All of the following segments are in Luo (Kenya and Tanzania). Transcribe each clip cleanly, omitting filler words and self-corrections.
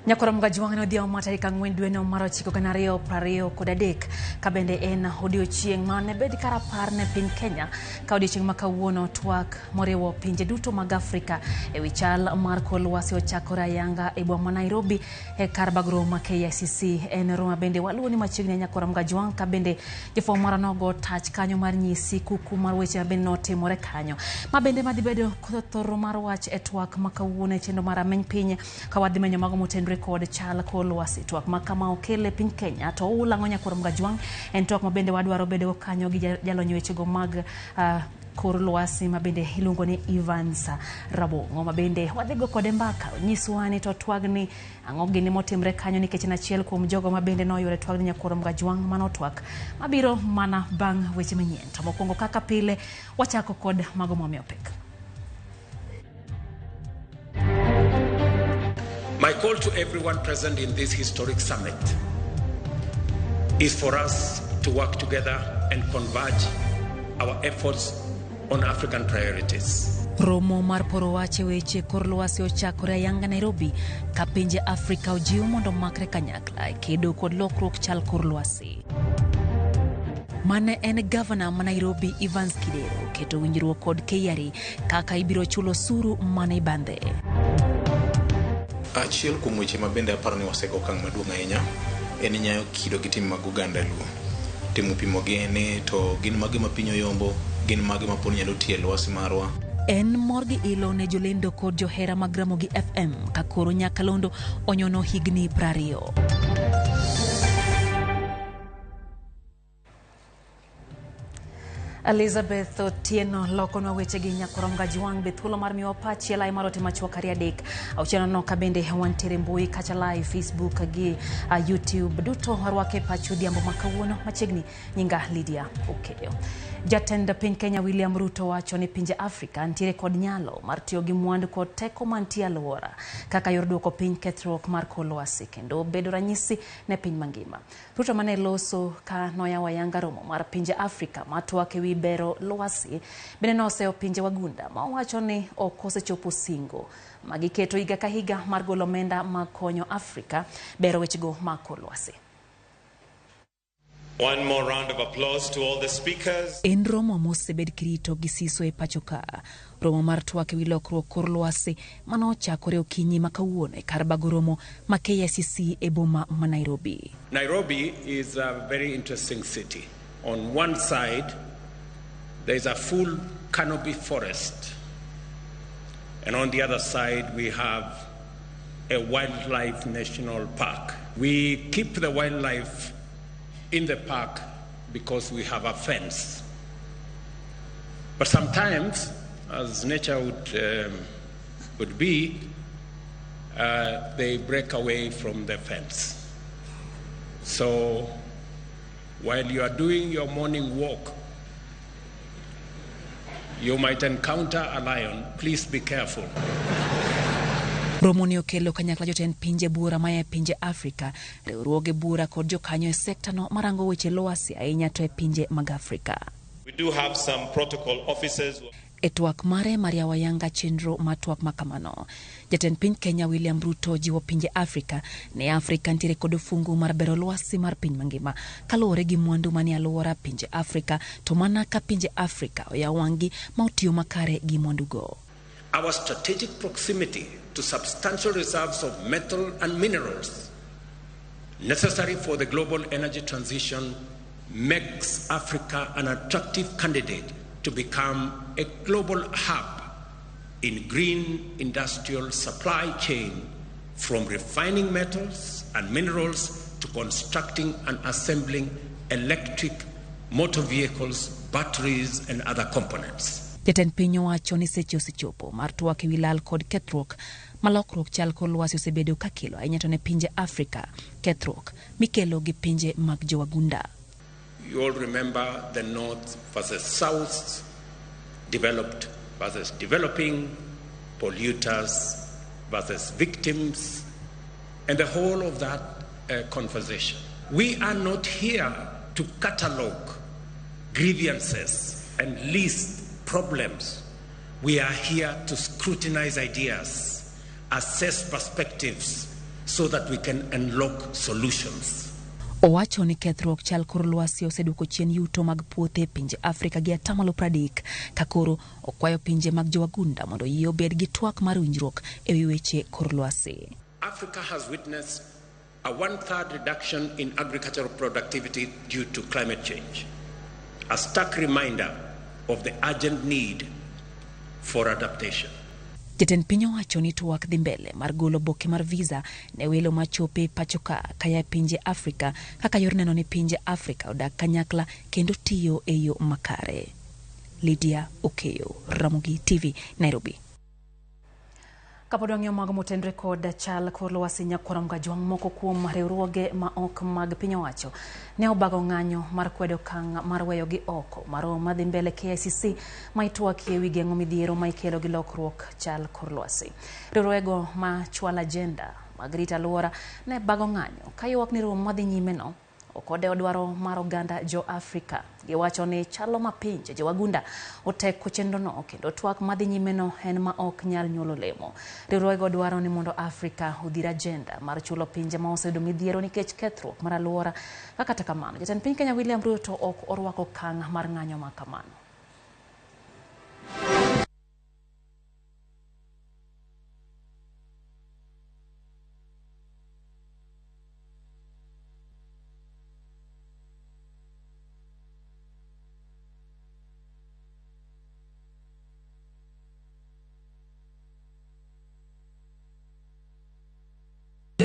Nyakora mgajuangano dia matarika ngwen dueno maro chiko kanario prario kodadek kabende en odiochieng mane bed karapar ne piny Kenya ka odiochieng makawuono twak morewo pinje duto mag Afrika ewi chal mar kor lwasi ochakore ayanga e boma Nairobi e kar bagro ma KICC en Roma bende waluoni machiegni nyakora mgajuang kabende jofwambo maranogo tach kanyo mar nyisi kuku mar weche bende notimore kanyo mabende madhi bedo thoro mar wach e twak makawuono e chendo mar ameny piny ka wadhi menyo mago motendore kod chal kor lwasi twak makama okele piny Kenya to ulango nyakora mgajuang en twak mabende wadwaro bedo kanyo gi jalonyo wechego mag kor lwasi mabende iluongo ni Ivansa Rabongo mabende wadhigo kode mbaka nyiswani to twagni ang'o gini motimre kanyo nikech en achiel kuom jogo mabende noyuore twagni nyakora mgajuang mano twak mabiro mana bang' weche manyien to mokwongo kaka pile wachako kod mago momio pek. My call to everyone present in this historic summit is for us to work together and converge our efforts on African priorities. Romo mar poro wache weche kor lwasi ochakore ayanga Nairobi ka pinje Afrika ojiw mondo makre kanyakla e kedo kod lokruok chal kor lwasi. Mane en governor ma Nairobi Evans Kidero keto winjruok kod KRA kaka ibiro chulo suru mane bande. Achiel kuom weche mabende aparo ni wasego okang' maduong' ahinya en nyayo kido gi tim mag Uganda Luo. Timo pimo gene to gin mage ma piny oyombo, gin mage ma poni nyalo tie lwasi marwa. En morgi ilo ne jolendo kod johera mag Ramogi FM ka koro Nyakalondo onyono higni 20. Elizabeth Otieno lokonwa weche gi nyakora mgajuang bethulo mar miwa pachi lai marote machwa kari adek auchiano no kabende wantere mbui kacha live Facebook gi YouTube duto warwake pachu diambo makawuono machiegni nyinga Lydia Okeyo. Jatend piny Kenya William Ruto wacho ni pinje Afrika ntiere kod nyalo mar tiyo gi mwandu kod teko mantie alwora kaka yor duoko piny kethruok mar kor lwasi kendo bedo ranyisi ne piny mangima. Ruto mane loso ka noyawo ayanga romo mar pinje Afrika matwak ewi bero lwasi bende noseo pinje wagunda ma wacho ni ok osechopo singo magiketo higa ka higa mar golo omenda makonyo Afrika bero wechego mag kor lwasi. One more round of applause to all the speakers. En romo mosebed kirito gi siso e pachoka. Romo mar twak ewi lokruok kor lwasi mano ochakore okinyi makawuono e kar bago romo ma KICC e boma ma Nairobi. Nairobi is a very interesting city. On one side, there is a full canopy forest. And on the other side, we have a wildlife national park. We keep the wildlife in the park because we have a fence. But sometimes, as nature would be, they break away from the fence. So while you are doing your morning walk, you might encounter a lion. Please be careful. Romo ni okelo kanyakla jotend pinje bura maya pinje Afrika riwruoge bura kod jokanyo e sekta no marango weche lwasi ahinya to e pinje mag Afrika. We do have some protocol officers. E twak mare Maria Wayanga chenro matwak makamano. Jatend piny Kenya William Ruto jiwo pinje Afrika ne Afrika ntiere kod fungu mar bero lwasi mar piny mangima kaluwore gi mwandu mani alwora pinje Afrika to mana ka pinje Afrika oyawangi ma otiyo makare gi mwandu go. Our strategic proximity to substantial reserves of metal and minerals necessary for the global energy transition makes Africa an attractive candidate to become a global hub in green industrial supply chain, from refining metals and minerals to constructing and assembling electric motor vehicles, batteries and other components. Jatend piny owacho ni seche osechopo mar twak ewi lal kod kethruok malokruok chal kor lwasi osebedo ka kelo ahinya to ne pinje Afrika kethruok mikelo gi pinje mag jowagunda. You all remember the North versus South, developed versus developing, polluters versus victims, and the whole of that conversation. We are not here to catalogue grievances and list problems. We are here to scrutinize ideas, assess perspectives, so that we can unlock solutions. Owacho ni kethruok chal kor lwasi oseduoko chien yuto mag puothe pinje Afrika gi 30% ka koro okwayo pinje mag jowagunda mondo yie obed gi twak mar winjruok e wi weche kor lwasi. Africa has witnessed a 1/3 reduction in agricultural productivity due to climate change, a stark reminder of the urgent need for adaptation. Jatend piny owacho ni twak dhi mbele mar golo boke mar visa ne welo machope pachoka kaya pinje Afrika kaka yor neno ni pinje Afrika odak kanyakla kendo tiyo e yo makare. Lydia Okeyo, Ramogi TV, Nairobi. Kapodong'yo mag motendre kod chal kor lwasi nyakwarom gajwang' moko kuom riwruoge ma ok mag piny owacho ne obago ng'anyo mar kwedo kang' mar weyo gi oko maro madhi mbele KICC ma itwaki e wi geng'o midhiero ma ikelo gi lokruok chal kor lwasi. Riwruogego ma chwal agenda mag rito alwora ne bago ng'anyo ka ywak ni romo madhi nyime no okodewo dwaro mar oganda jo Afrika. Giwacho ni chalo ma pinje jowagunda oteko chenrono kendo twak madhi nyime no en ma ok nyal nyuolo lemo. Riwruogego dwaro ni mondo Afrika odhir agenda mar chulo pinje ma oseyudo midhiero nikech kethruok mar alwora. Kata kamano, jatend piny Kenya William Ruto ok orwako kang' mar ng'anyo ma kamano.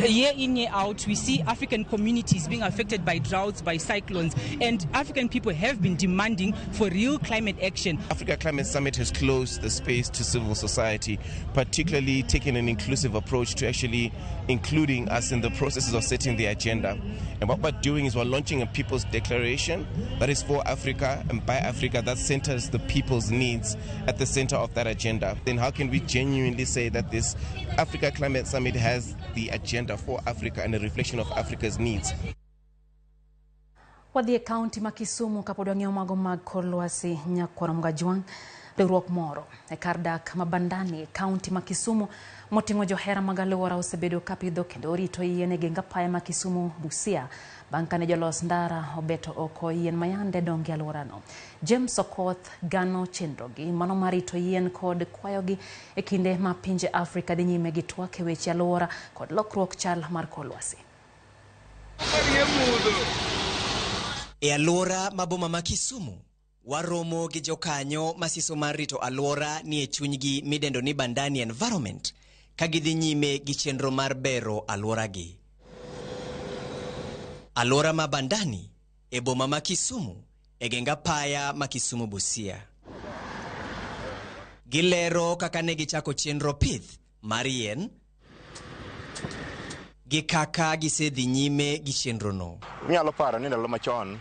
Year in, year out, we see African communities being affected by droughts, by cyclones, and African people have been demanding for real climate action. Africa Climate Summit has closed the space to civil society, particularly taking an inclusive approach to actually including us in the processes of setting the agenda. And what we're doing is we're launching a people's declaration that is for Africa and by Africa, that centers the people's needs at the center of that agenda. Then how can we genuinely say that this Africa Climate Summit has the agenda for Africa and a reflection of Africa's needs? Wadhi county ma Kisumu kapodong'yo mago mag kor lwasi nyakwarom gajwang' riwruok moro e kar dak mabandani county ma Kisumu moting'o johera mag alwora osebedo kapidho kendo rito yien e geng apaya ma Kisumu Busia bang' kane jolos ndara obeto oko yien mayande donge alworano. James Okoth gano chenrogi mano marito yien kod kwayogi e kinde ma pinje Afrika dhi nyime gi twak e weche alwora kod lokruok chal mar kor lwasi. E alwora maboma ma Kisumu waromo gi jokanyo masiso mar rito alwora ni e chunygi midendo ni Bandani Environment ka gidhi nyime gi chenro mar bero alworagi. Alwora ma Bandani e boma ma Kisumu e genga paya ma Kisumu Busia. Gilero kaka ne gichako chenro pith mar yien gi kaka gisedhi nyime gi chenro no. Minyalo paro ni ndalo machon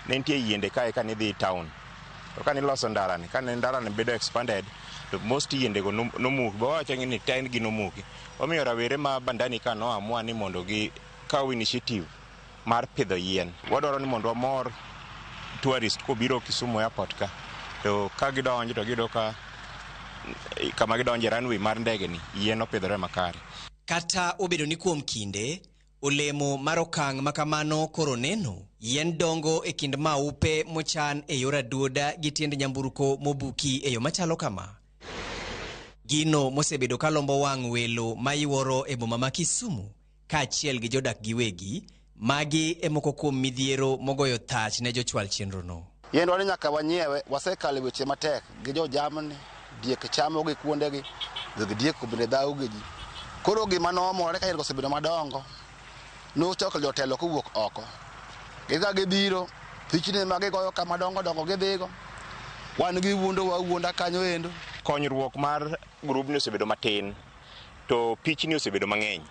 ne nitie yiende kae ka nidhi town. To ka niloso ndara ni, ka ndara ni bedo expanded, to most yiende go nomuki. Bo wacho ni ten gi nomuki. Omiyo rawere ma Bandani ka no amua ni mondo gi kaw initiative mar pidho yien. Wadwaro ni mondo wamor tourist kobiro Kisumu airport ka. To ka gidonjo to gido ka kama gidonje runway mar ndege ni yien opidhore makare. Kata obedo ni kuom kinde olemo mar okang' makamano koro neno yien dongo e kind maupe mochan e yor aduoda gi tiend nyamburko mobuki e yo machalo kama. Gino mosebedo kalombo wang' welo mayuoro e boma ma Kisumu kaachiel gi jodak giwegi magi e moko kuom midhiero mogoyo thach ne jochwal chenro no. Yien wani nyaka wanyiewe wasekale weche matek gi jo jamni diek chamo gi kuondegi diek kubende dhau gi ji. Koro gima nomore ka yien osebedo madongo no choko jotelo kowuok oko. Giga gibiro pichni magi goyo kama dongo dongo gidhigo. Wan gi wuonda kanyo endo. Konyruok mar grup ni osebedo matin to pichni osebedo mang'eny.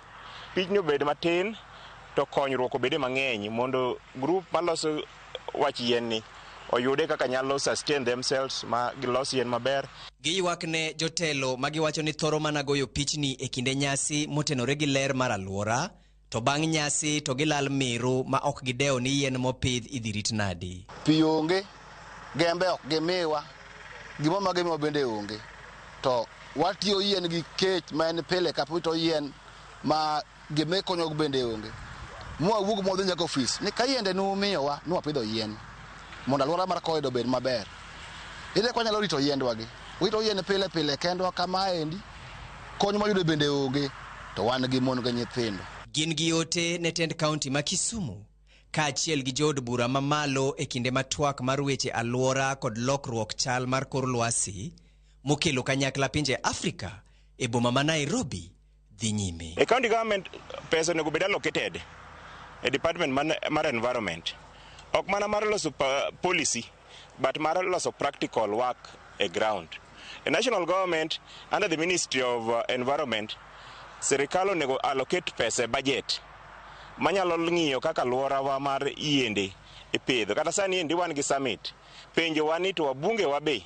Pichni obedo matin to konyruok obedo mang'eny mondo grup maloso wach yien ni oyude kaka nyalo sustain themselves ma gilos yien maber. Giywak ne jotelo magiwacho ni thoro mana goyo pichni e kinde nyasi motenore gi ler mar alwora to bang' nyasi to gilal miru ma ok gideo ni yien mopidh idhirit nadi. Pi onge, gembe ok gimiwa, gimo magimiwa bende onge. To watiyo yien gi kech ma en pile kapito yien ma gime konyo bende onge. Mwa wuog modho nyaka office ni kayende numiyowa nwapidho yien mondo alwora mar koido bed maber. Ine kwa nyalo rito yiendwa gi. Wito yien pile pile kendwa kama endi konyo mayudo bende onge to wan gi mon gi nyithindo. Gin gi ote ne tend kaunti ma Kisumu kaachiel gi jood bura mamalo e kinde matwak mar weche alwora kod lokruok chal mar kor lwasi mokelo kanyakla pinje Afrika e boma ma Nairobi dhi nyime. A county government pesa onego bed allocated a department mar environment. Ok mana mar loso policy but mar loso practical work a ground. The national government under the Ministry of Environment serikal onego allocate pesa budget manyalo ng'iyo kaka alworawa mar yiende ipidho. Kata sani endi wan gi summit penjo wani to wabunge wabe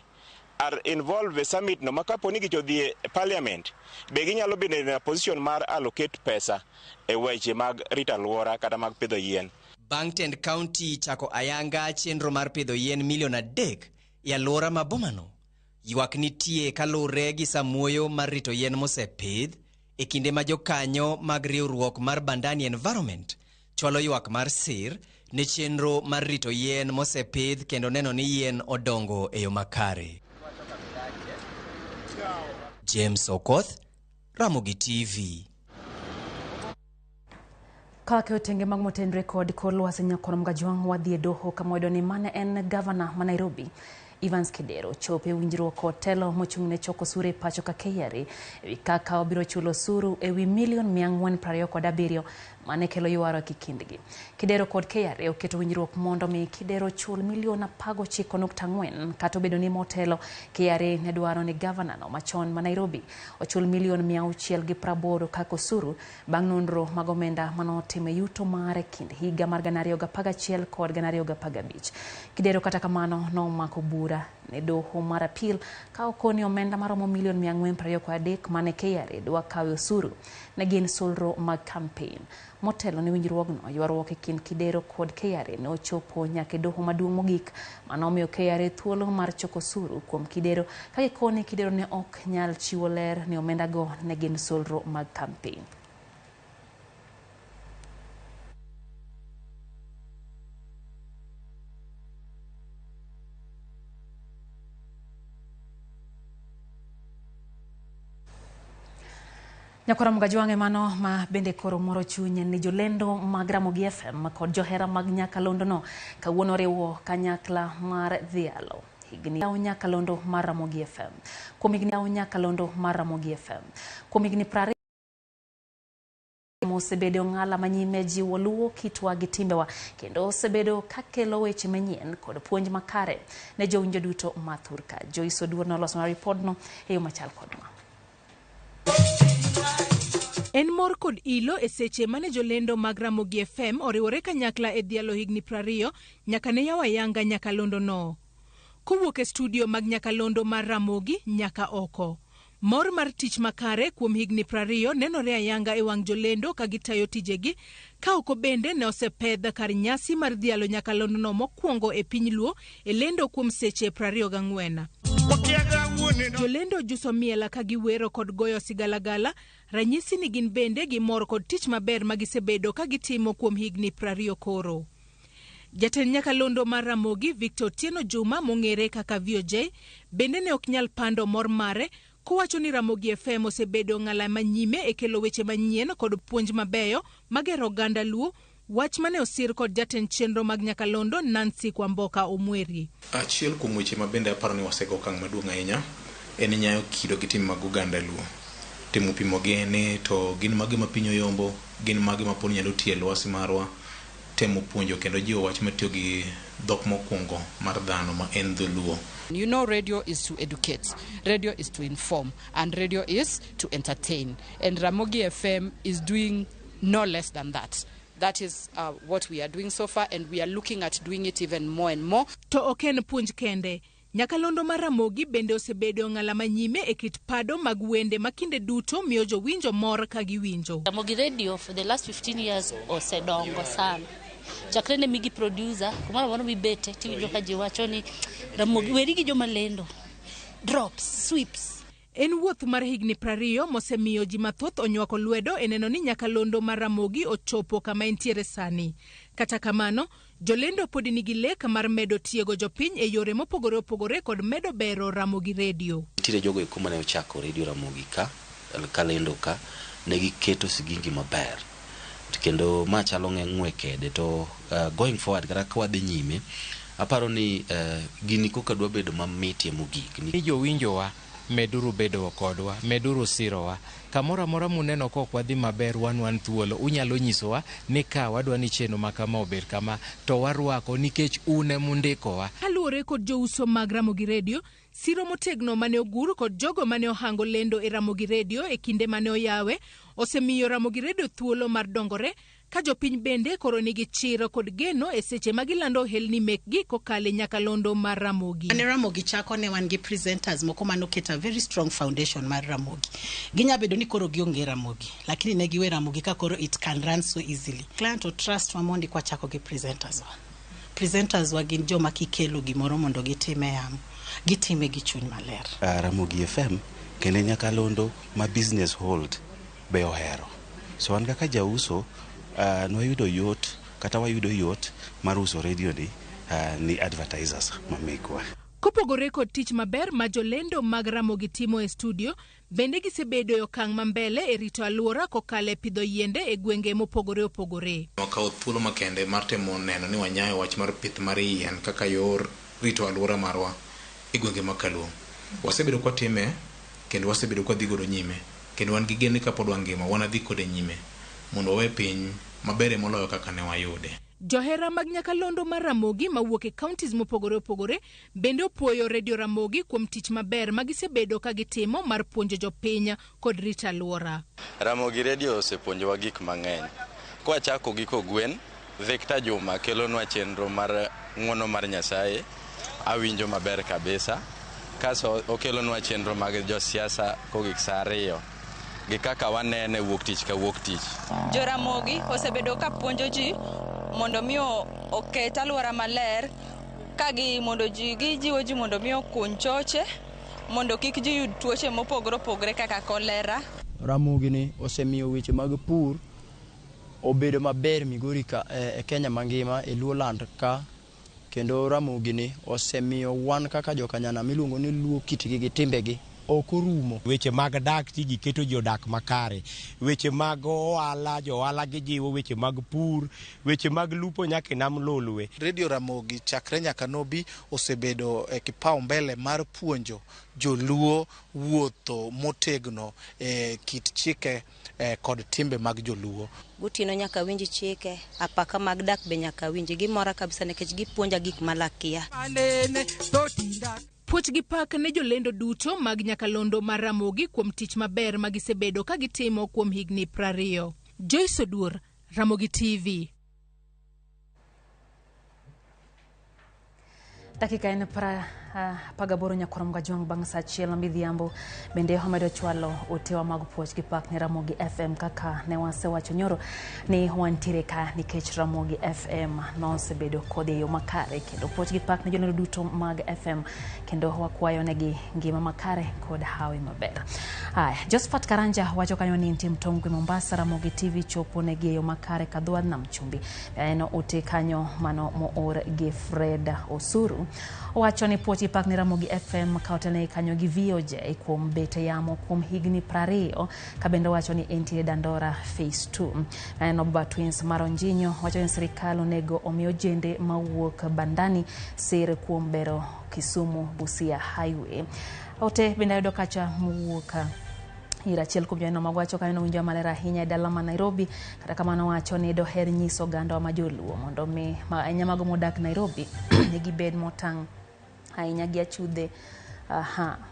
are involved with summit no makapo ni gichodhi parliament be ginyalo bedo in a position mar allocate pesa e weche mag rito alwora kata mag pidho yien. Bang' tend kaunti chako ayanga chenro mar pidho yien milion 3 e alwora ma bomano, ywak nitie kalure gi samuoyo mar rito yien mosepidh e kinde ma jokanyo mag riwruok mar Bandani Environment chwalo ywak mar sir ne chenro mar rito yien mosepidh kendo neno ni yien odongo e yo makare. James Okoth, Ramogi TV. Kaka otenge mag motendre kod kor lwasi nyakoro mgajwang' wadhi e doho kamwedo ni mane en gavana ma Nairobi Evans Kidero chope winjruok kod telo mochung'ne choko osuru e pacho ka KRA ewi kaka obiro chulo osuru ewi $427,000 mane kelo ywaro kikindgi. Kidero kod KRA oketo winjruok mondo mi Kidero chul $19.4 kata obedo ni motelo KRA ne dwaro ni gavana no machon ma Nairobi ochul $680,000 kaka osuru bang' nonro mag omenda manotime yuto mare kind higa mar 2011 kod 2015. Kidero kata kamano nomako bura ne doho mar apil ka okoni omenda maromo $423 mane KRA dwa kawe osuru ne gin solro mag campaign. Motelo ne winjruogno ywaruok e kind Kidero kod KRA ne ochopo nyaka doho maduong' mogik manomiyo KRA thuolo mar choko osuru kuom Kidero ka gikoni Kidero ne ok nyal chiwo ler ni omenda go ne gin solro mag campaign. Nyakora mgajwange mano ma bende koro moro chunye ni jolendo mag Ramogi FM kod johera mag Nyakalondo no kawuono riwo kanyakla mar dhialo higni Nyakalondo mar Ramogi FM. Kuom higni Nyakalondo mar Ramogi FM. Kuom higni 20 osebedo ng'ala manyime jiwo luwo kitwa gi timbewa kendo osebedo kakelo weche manyien kod puonj makare ne jowinjo duto mathurka. Joyce Oduor noloso ripodno e yo machal kodwa. En mor kod ilo e seche mane jolendo mag Ramogi FM oriwore kanyakla e dhialo higni 20 nyaka ne yawa yanga Nyakalondo no. Kowuok e studio mag Nyakalondo mar Ramogi nyaka oko. Mor mar tich makare kuom higni 20 nenore ayanga e wang' jolendo ka gitayo tijegi ka oko bende ne osepedha kar nyasi mar dhialo Nyakalondo no mokwongo e piny Luo e lendo kuom seche 24. Jolendo juso miela ka giwero kod goyo sigalagala ranyisi ni gin bende gimor kod tich maber magisebedo ka gitimo kuom higni 20 koro. Jatend Nyakalondo mar Ramogi Victor Tieno Juma mong'ere kaka VOJ bende ne ok nyal pando mor mare kowacho ni Ramogi FM osebedo ng'ala manyime e kelo weche manyien kod puonj mabeyo magero oganda Luo, wach mane osir kod jatend chenro mag Nyakalondo Nancy Kwamboka Omweri. Achiel kuom weche mabende aparo ni wasego okang' maduong' ahinya en nyayo kido gi tim mag oganda Luo. Timo pimo gene to gin mage ma piny oyombo, gin mage ma poni nyalo tie lwasi marwa, temo puonjo kendo jiwo wach matiyo gi dhok mokwongo mar dhano ma en dholuo. You know, radio is to educate, radio is to inform, and radio is to entertain. And Ramogi FM is doing no less than that. That is what we are doing so far, and we are looking at doing it even more and more. To oken puonj kende. Nyakalondo mar Ramogi bende osebedo ng'ala manyime e kit pado mag wende makinde duto miyo jowinjo mor ka giwinjo. Ramogi Radio for the last 15 years osedongo sana. Chakre ne migi producer, kumara wano mibete, tiwinjo ka jiwacho ni Ramogi weri gi joma lendo. Drops, sweeps. En wuoth mar higni 20 mosemiyo ji mathoth onywako lwedo e neno ni nyakalondo mar Ramogi ochopo kama entiere sani. Kata kamano, jolendo pod nigi lek mar medo tiego jopiny e yore mopogore opogore kod medo bero Ramogi Radio. Nitiere jogo eko mane ochako Radio Ramogi kalendo ka ne giketo sigingi maber. Kendo ma chalo ng'we kede to going forward kata kwa dhi nyime aparo ni gini koka dwa bedo mamit e mogik ni jowinjowa meduru bedo kodwa, meduru sirowa. Kamora mora muneno kok wadhi maber wan thuolo, unyalo nyisowa ni ka wadwa ni cheno makama obed kama to warwako nikech une mundikowa. Kaluwore kod jouso mag Ramogi Radio, siro motegno mane ogur kod jogo mane ohango lendo e Ramogi Radio e kinde mane oyawe osemiyo Ramogi Radio thuolo mar dongore, ka jopiny bende koro nigi chiro kod geno e seche magilando helni mekgi kokale nyakalondo mar Ramogi. Ane Ramogi chako ne wan gi presenters moko manoketa very strong foundation mar Ramogi. Ginya bedo ni koro gionge Ramogi, lakini ne giwe Ramogi ka koro it can run so easily. Client to trust wamondi kwa chako gi presenters wa. Presenters wa gin joma kikelo gimoro mondo gitime yamo. Gitime gi chuny maler. Ramogi FM kende nyakalondo ma business hold be ohero. So an kaka jauso nwayudo yot kata wayudo yot mar uso radio ni advertisers mamekwa. Kopogore kod tich maber ma jolendo mag Ramogi timo e studio, bende gisebedo e okang' mambele e rito alwora kokale pidho yiende e gwenge mopogore opogore. Wakawo thuolo makende mar temo neno ni wanyayo wach mar pith mar yien kaka yor rito alwora marwa e gwenge makaluo. Wasebedo kwa time kendo wasebedo kwa dhigodo nyime kendo wan gi geno ka pod wangima wana dhi kode nyime mondo wawe piny mabere moloyo kaka ne wayude. Johera mag nyakalondo mar Ramogi mawuok e counties mopogore opogore bende opuoyo Radio Ramogi kuom tich maber magisebedo ka gitimo mar puonjo jopiny kod rito alwora. Ramogi Radio osepuonjowa gik mang'eny. Kwa chako giko gwen, Victor Juma kelonwa chenro mar ng'wono mar Nyasaye, awinjo maber kabisa. Kaso okelonwa chenro mag josiasa kogik saa 2 gi kaka wanene wuok tich ka wuok tich. Jo Ramogi osebedo ka puonjo ji mondo miyo oket alwora maler, kagi mondo ji gijiwo ji mondo miyo kuny choche, mondo kik ji yud tuoche mopogore opogore kaka kolera. Ramogi ni osemiyo weche mag pur obedo maber Migori ka e Kenya mangima e Luoland ka, kendo Ramogi ni osemiyo wan kaka jokanyana miluongo ni luo kitgi gi timbegi okorumo. Weche mag dak tigi keto jodak makare, weche mag ohala johala gijiwo, weche mag pur, weche mag lupo nyaka nam lolwe. Radio Ramogi chakre nyaka nobi osebedo e kipao mbele mar puonjo joluo wuotho motegno e kit chike kod timbe mag joluo. Gutino nyaka winji chike, apaka mag dak be nyaka winji, gimora kabisa nekech gipuonja gik malakia. Puoch gi pak ne jolendo duto mag nyakalondo mar Ramogi kuom tich maber magisebedo ka gitimo kuom higni 20. Joyce Odur, Ramogi TV. Dakika en pagaboro nyakorom gajuang bang' sa achiel midhiambo bende omedo chwalo otewa mag puoch gi pak ne Ramogi FM kaka ne wasewacho nyoro ni wantiere ka nikech Ramogi FM nosebedo kod yo makare kendo puoch gi pak ne jolendo duto mag FM kendo wakwayo negi ngima makare kod hawi maber. Josephat Karanja wacho kanyo ni tim tongwe Mombasa Ramogi TV chopo negi yo makare kadhwa nam chumbi. Eno ote kanyo mano moor gi Fred Osuru wacho ni puoch pak ni Ramogi FM kautene kanyo gi VOJ kuom bete yamo kuom higni 20 kabende wacho ni entie Dandora phase 2. Eno Baba Twins Maronjinyo wacho ni sirikal onego omiyo jende mawuok bandani sir kuom bero Kisumu Busia highway. Ote bende yudo kacha muwuoka ira chiel kuom jano magwacho kanyo winjo malera ahinya e dala ma Nairobi, kata kamano wacho ni doher nyiso ganda ma joluo mondo mi anya mago modak Nairobi nigi bed motang' ahinya gi achudhe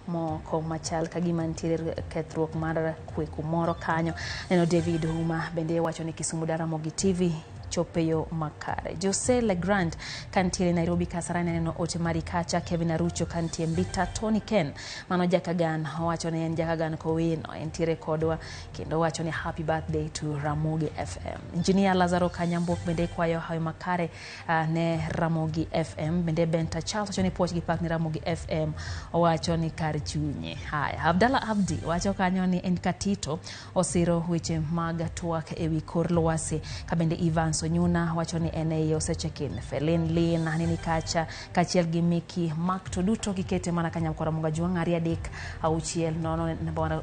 moko machal kagima nitiere kethruok mar kwe kumoro kanyo. Neno David Huma bende wacho ni Kisumu Ramogi TV chopeyo makare. Jose Legrand kantiere Nairobi Kasarani neno ote marikacha. Kevin Arucho kantie Mbita. Tony Ken mano jakagan wacho ne en jakagan kowino entiere kodwa kendo wacho ni happy birthday to Ramogi FM. Engineer Lazaro Kanyambok bende kwayo hayo makare ne Ramogi FM. Bende Benta Charles wacho ni poch gi pak ni Ramogi FM wacho ni kar chunye. Haya, Abdalla Abdi wacho kanyo ni en katito osiro weche mag twak ewi kor lwasi. Kabende Ivan Sonyuna wacho ni ene osechekin. Felin Lin nini kacha kachiel gi Miki Mark to duto kikete mana kanyam kwa Ramoga Juang Ariadik auchiel nono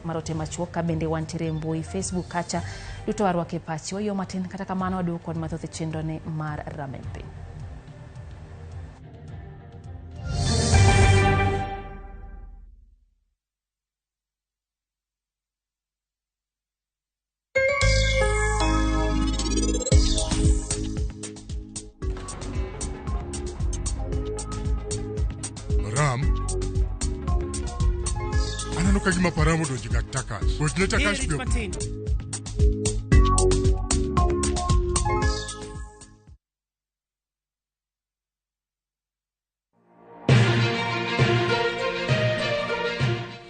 marote machuok. Kabende wantiere mbui Facebook kacha duto warwake pachi wayo matin kata kamano wadu kod mathoth chenro ne mar Ramempe. Anano kagima paramo donji gak takas. Bojne takas pio.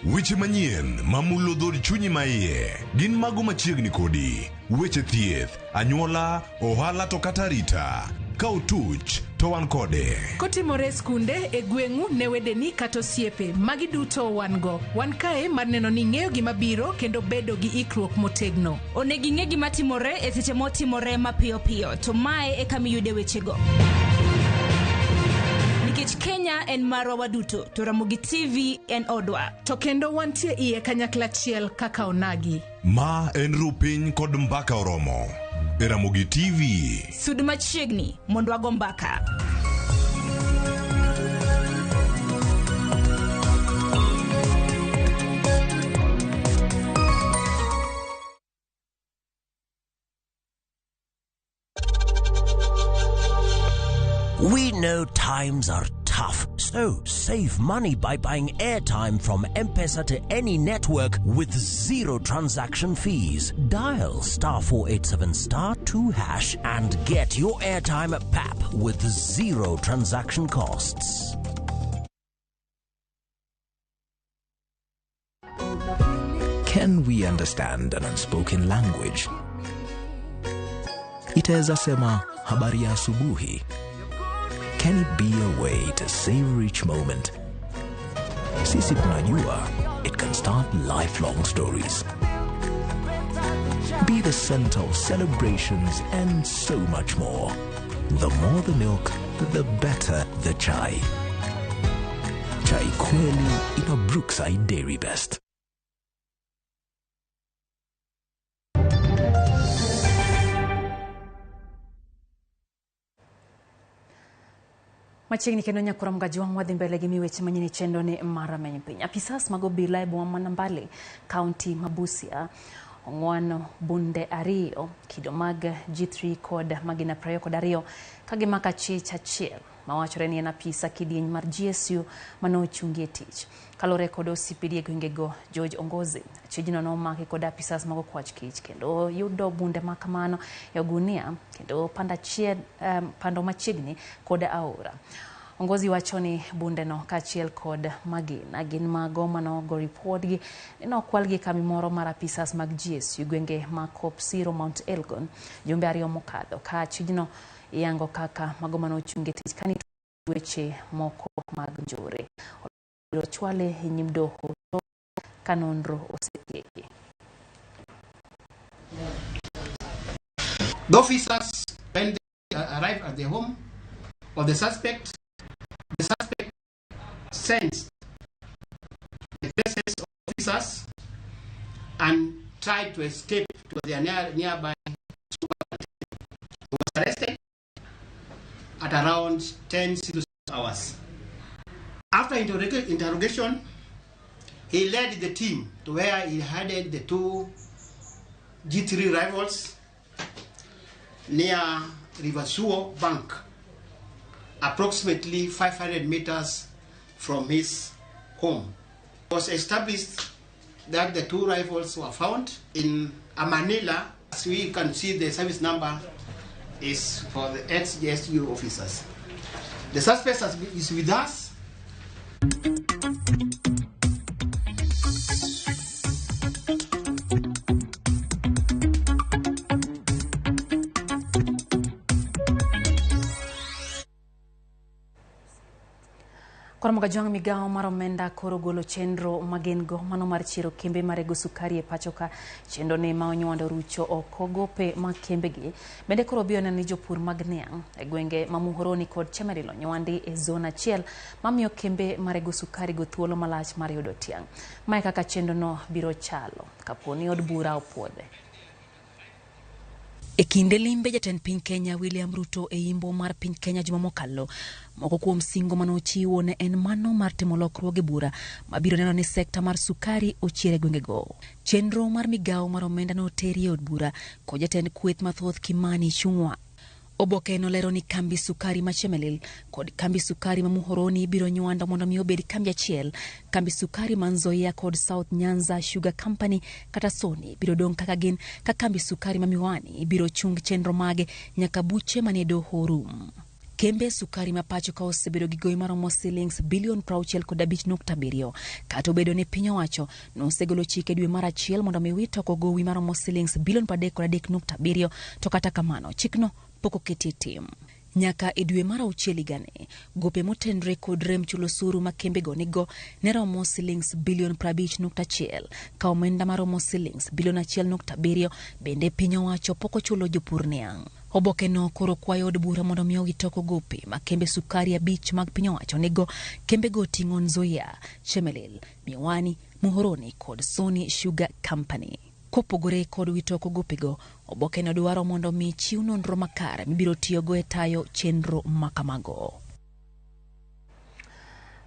Weche manyien mamulo dhod chunyi maiye gin mago machiegni kodi. Weche thieth, anyuola, ohala to kata rita. Ka utuch to wan kode. Kotimore skunde e gweng'u ne wedeni kata osiepe magi duto wan go. Wan kae mar neno ni ng'eyo gima biro kendo bedo gi ikruok motegno. Onego ing'e gima timore e seche motimore mapiyo piyo to mae e kama iyude wechego. Nikech Kenya en marwa waduto to Ramogi TV en odwa. To kendo wantie iye kanyakla achiel kaka onagi. Ma en rupiny kod mbaka oromo. Ramogi TV. Sud machiegni mondo wago mbaka. We know times are tough, so save money by buying airtime from M-Pesa to any network with zero transaction fees. Dial *487*2# and get your airtime PAP with zero transaction costs. Can we understand an unspoken language? Itaweza sema habari ya asubuhi. Can it be a way to savor each moment? Sisi tunajua it can start lifelong stories. Be the center of celebrations and so much more. The more the milk, the better the chai. Chai kweli ina Brookside Dairy Best. Machiegni kendo nyakura Ramogi Juang wadhi mbele gi weche manyien chendo ne mara menypiny. Apisas mag obila e boma ma Nambale, kaunti ma Busia, ong'wano bunde ariyo, kido mag G3 kod magina 22 kagimako achich achiel mawachore ni en apisa kidieny mar GSU manochungie tich. Kalore kod OCPD e gwengego George Ongozi, achijno nomaki kod apisas mag okwach kich kendo yudo bunde makamano e ogunia kendo pando machiegni kod aora. Ongozi wacho ni bunde no kachiel kod magina gin mago manogo ripodgi no kwalgi kamimoro mar apisas mag GSU gwenge ma Kopsiro Mount Elgon jumbe ariyo mokadho ka achijno yango kaka mago manochungie tich kanito weche moko mag njore. Chwale nyim doho kanonro osetieki. The officers, when they arrive at the home of the suspect sensed the presence of officers and tried to escape to their nearby supermarket. He was arrested at around 10:06 hours. After interrogation, he led the team to where he headed the two G3 rivals near River Suo Bank, approximately 500 meters from his home. It was established that the two rivals were found in a Manila. As we can see the service number is for the ex-GSU officers. The suspect is with us. Koromoga jwang migao mar omenda koro golo chenro magengo mano mar chiro kembe marego sukari e pachoka chendo ne ma onywando rucho oko gope ma kembe gi bende koro biona ni jopur mag niang e gwenge ma Muhoroni kod Chemelil onywandi e zona achiel mamiyo kembe marego sukari go thuolo malach mar yudo tiang. Mae kaka chendo no biro chalo kaponi od bura opuodhe. E kinde limbe jatend piny Kenya William Ruto e imbo mar piny Kenya juma mokalo, moko kuom singo manochiwo ne en mano mar timo lokruoge bura mabiro neno ni sekta mar sukari ochiere gwengego. Chenro mar migao mar omenda no teri od bura ko jatend kweth mathoth Kimani Chungwa. Oboke no lero ni kambi sukari ma Chemelil kod kambi sukari ma Muhoroni biro nywando mondo mi obed kambi achiel. Kambi sukari ma Nzoia kod South Nyanza Sugar Company kata Sony biro dong kaka gin ka kambi sukari ma Miwani biro chung chenro mage nyaka buche mane doho rum. Kembe sukari ma pachoka osebedo gi gowi maromo shillings bilion 65.7 kata obedo ni piny owacho nosegolo chike dwe mar achiel mondo mi wito ko gowi maromo shillings bilion 33.7 to kata kamano chikno poko ketie tim. Nyaka e dwe mar auchiel higani, gope motenre kod rem chulo suru ma kembe go nigo ne romo shillings bilion 50.1 ka omenda maromo shillings bilion 1.7 bende piny owacho poko chulo jopur niang'. Oboke no koro kwayo od bura mondo miyo gitoko gope ma kembe sukari abich mag piny owacho nigo. Kembe go ting'o Nzoia, Chemelil, Miwani, Muhoroni kod Sony Sugar Company. Kopogore kod witoko gopego, oboke no dwaro mondo mi chiw nonro makare mibiro tiyogo e tayo chenro makamago.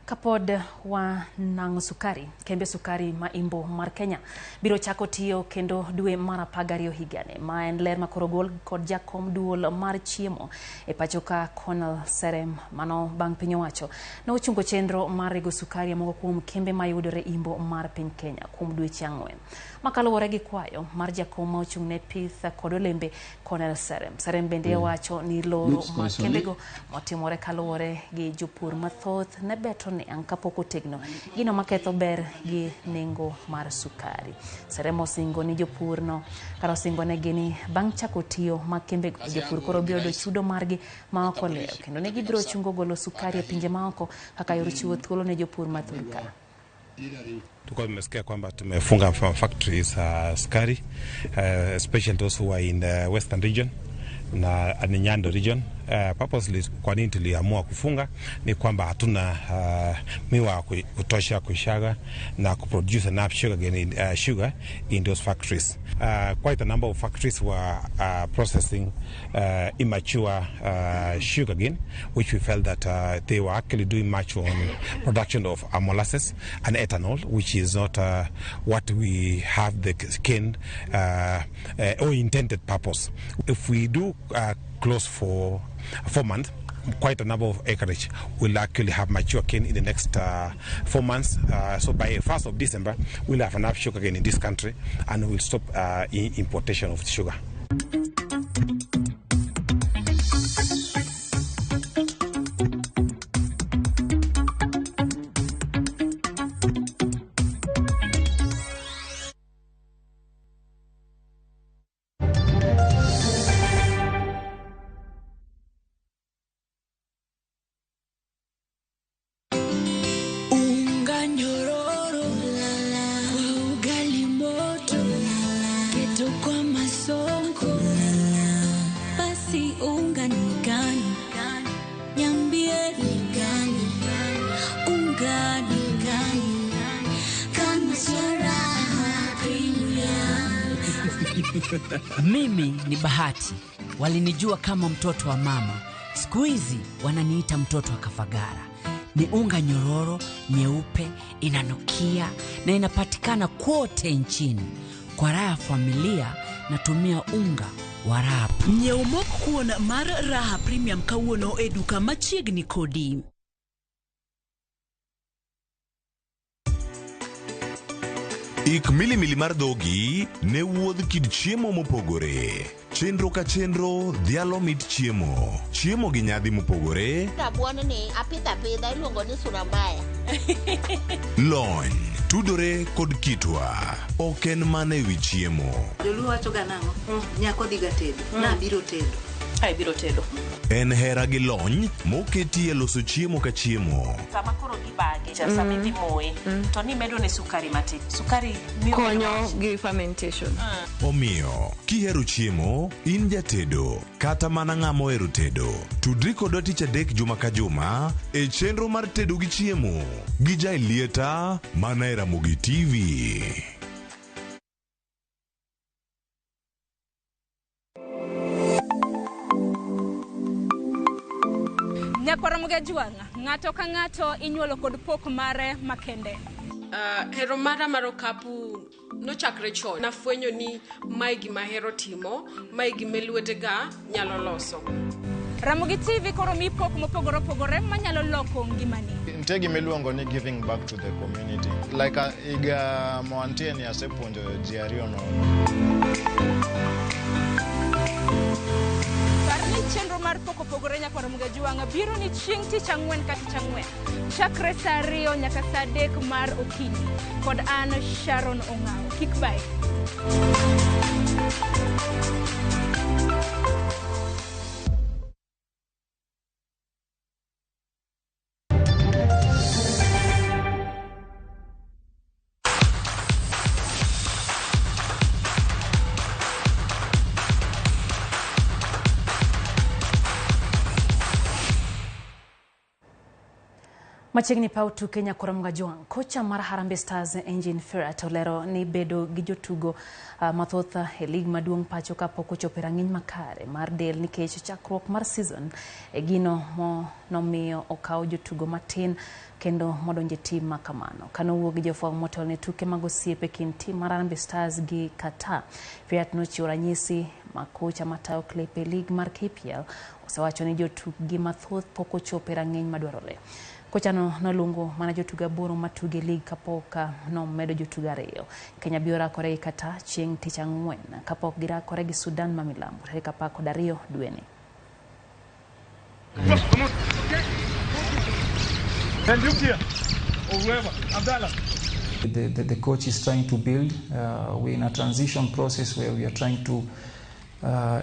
Kapod wa nang sukari, kembe sukari ma imbo mar Kenya biro chako tiyo kendo dwe mar 12 higani. Ma en ler makoro gol kod jakom duol mar chiemo e pachoka Colonel Serem mano bang' piny owacho ne ochungo chenro mar rego sukari moko kuom kembe mayudore imbo mar piny Kenya kuom dweche 4. Makaluwore gi kwayo mar jakom ma ochung' ne pith kod olembe Colonel Serem. Serem bende wacho ni loro ma kembe go motimore kaluwore gi jopur mathoth ne beto ni kapok otegno gino maketho ber gi nengo mar sukari. Serem osingo ni jopur no karo singo ne gini bang' chako tiyo ma kembe go jopur koro biro do chudo margi ma oko leo kendo ne gibiro chungo golo sukari e pinje maoko kaka yor chiwo thuolo ne jopur mathuka. Tuko tumesikia kwamba tumefunga factories sukari especially those who are in the western region na Nyando region. Purposely kwa nini tuliamua kufunga ni kwamba hatuna miwa kutosha kushaga na kuproduce enough sugar in those factories. Quite a number of factories were processing immature sugar cane, which we felt that they were actually doing much on production of molasses and ethanol, which is not what we have the cane or intended purpose. If we do close for 4 months, quite a number of acreage will actually have mature cane in the next 4 months. So by 1st of December, we'll have enough sugar cane in this country and we'll stop importation of sugar. Mimi ni Bahati, walinijua kama mtoto wa mama. Siku hizi wananiita mtoto wa Kafagara. Ni unga nyororo, nyeupe, inanukia na inapatikana kote nchini. Kwa raha familia natumia unga wa Raha. Nyeumok kuona mar Raha Premium kawuono e duka machiegni kodi. Ik milimili mar dhogi ne wuodh kid chiemo mopogore. Chenro ka chenro dhialo mit chiemo. Chiemo gi nyadhi mopogore. Rabuon ni apidha iluongo ni surambaya. Lony tudore kod kitwa. Ok en mana ewi chiemo. Joluo wacho ga nang'o? Nyako dhiga tedo. Nabiro tedo. Ai biro tedo. En hera gi lony moketi e loso chiemo ka chiemo. Sama koro gibage, sama idhi moye, to ni medo ne sukari matin. Sukari miyo konyo gi fermentation. Omiyo, kihero chiemo, in jatedo, kata mana ng'ama ohero tedo. Tudri kodwa tich adek juma ka juma e chenro mar tedo gi chiemo. Gi Jailieta mana e Ramogi TV. Nyakoromoge juanga, ng'ato ka ng'ato inyuolo kod pok mare makende. Hero mara mar okapu nochakre chon. Nafwenyo ni mae gima hero timo, mae gima lwetega nyalo loso. Ramogi TV koro mi pok mopogore opogore manyalo loko ngimani. Nitie gima iluongo ni giving back to the community. Like iga moantie ni asepuonjo ji ariyo no. Chenro mar pok opogore Nyakoromoge juanga biro ni chieng' tich ang'wen ka tich ang'wen chakre saa 2 nyaka saa 3 mar okinyi kod an Sharon Ong'ao. Kik bai. Machiegni pau tuke Nyakoromoge juang, kocha mar Harambee Stars Engine Ferret olero ni bedo gi jotugo mathoth e lig maduong' pacho kapok ochopo rang'iny makare mar del nikech chakruok mar season e gino nomiyo okawo jotugo matin kendo modonje tim makamano. Kanowuok gi jofwambo motelo ne tuke mag osiepe kind tim mar Harambee Stars gi Qatar, Ferret nochiwo ranyisi ma kocha matayo klip e lig mar KPL osewacho ni jotuggi mathoth pok ochopo rang'iny madwarore. Kocha noluongo mana jotugo 8 matuge lig kapok nomedo jotugo 2. Kenya biro rakore gi Qatar chieng' tich ang'wen kapok girakore gi Sudan ma milambo tarik 12 dwe ni. The coach is trying to build. We're in a transition process where we are trying to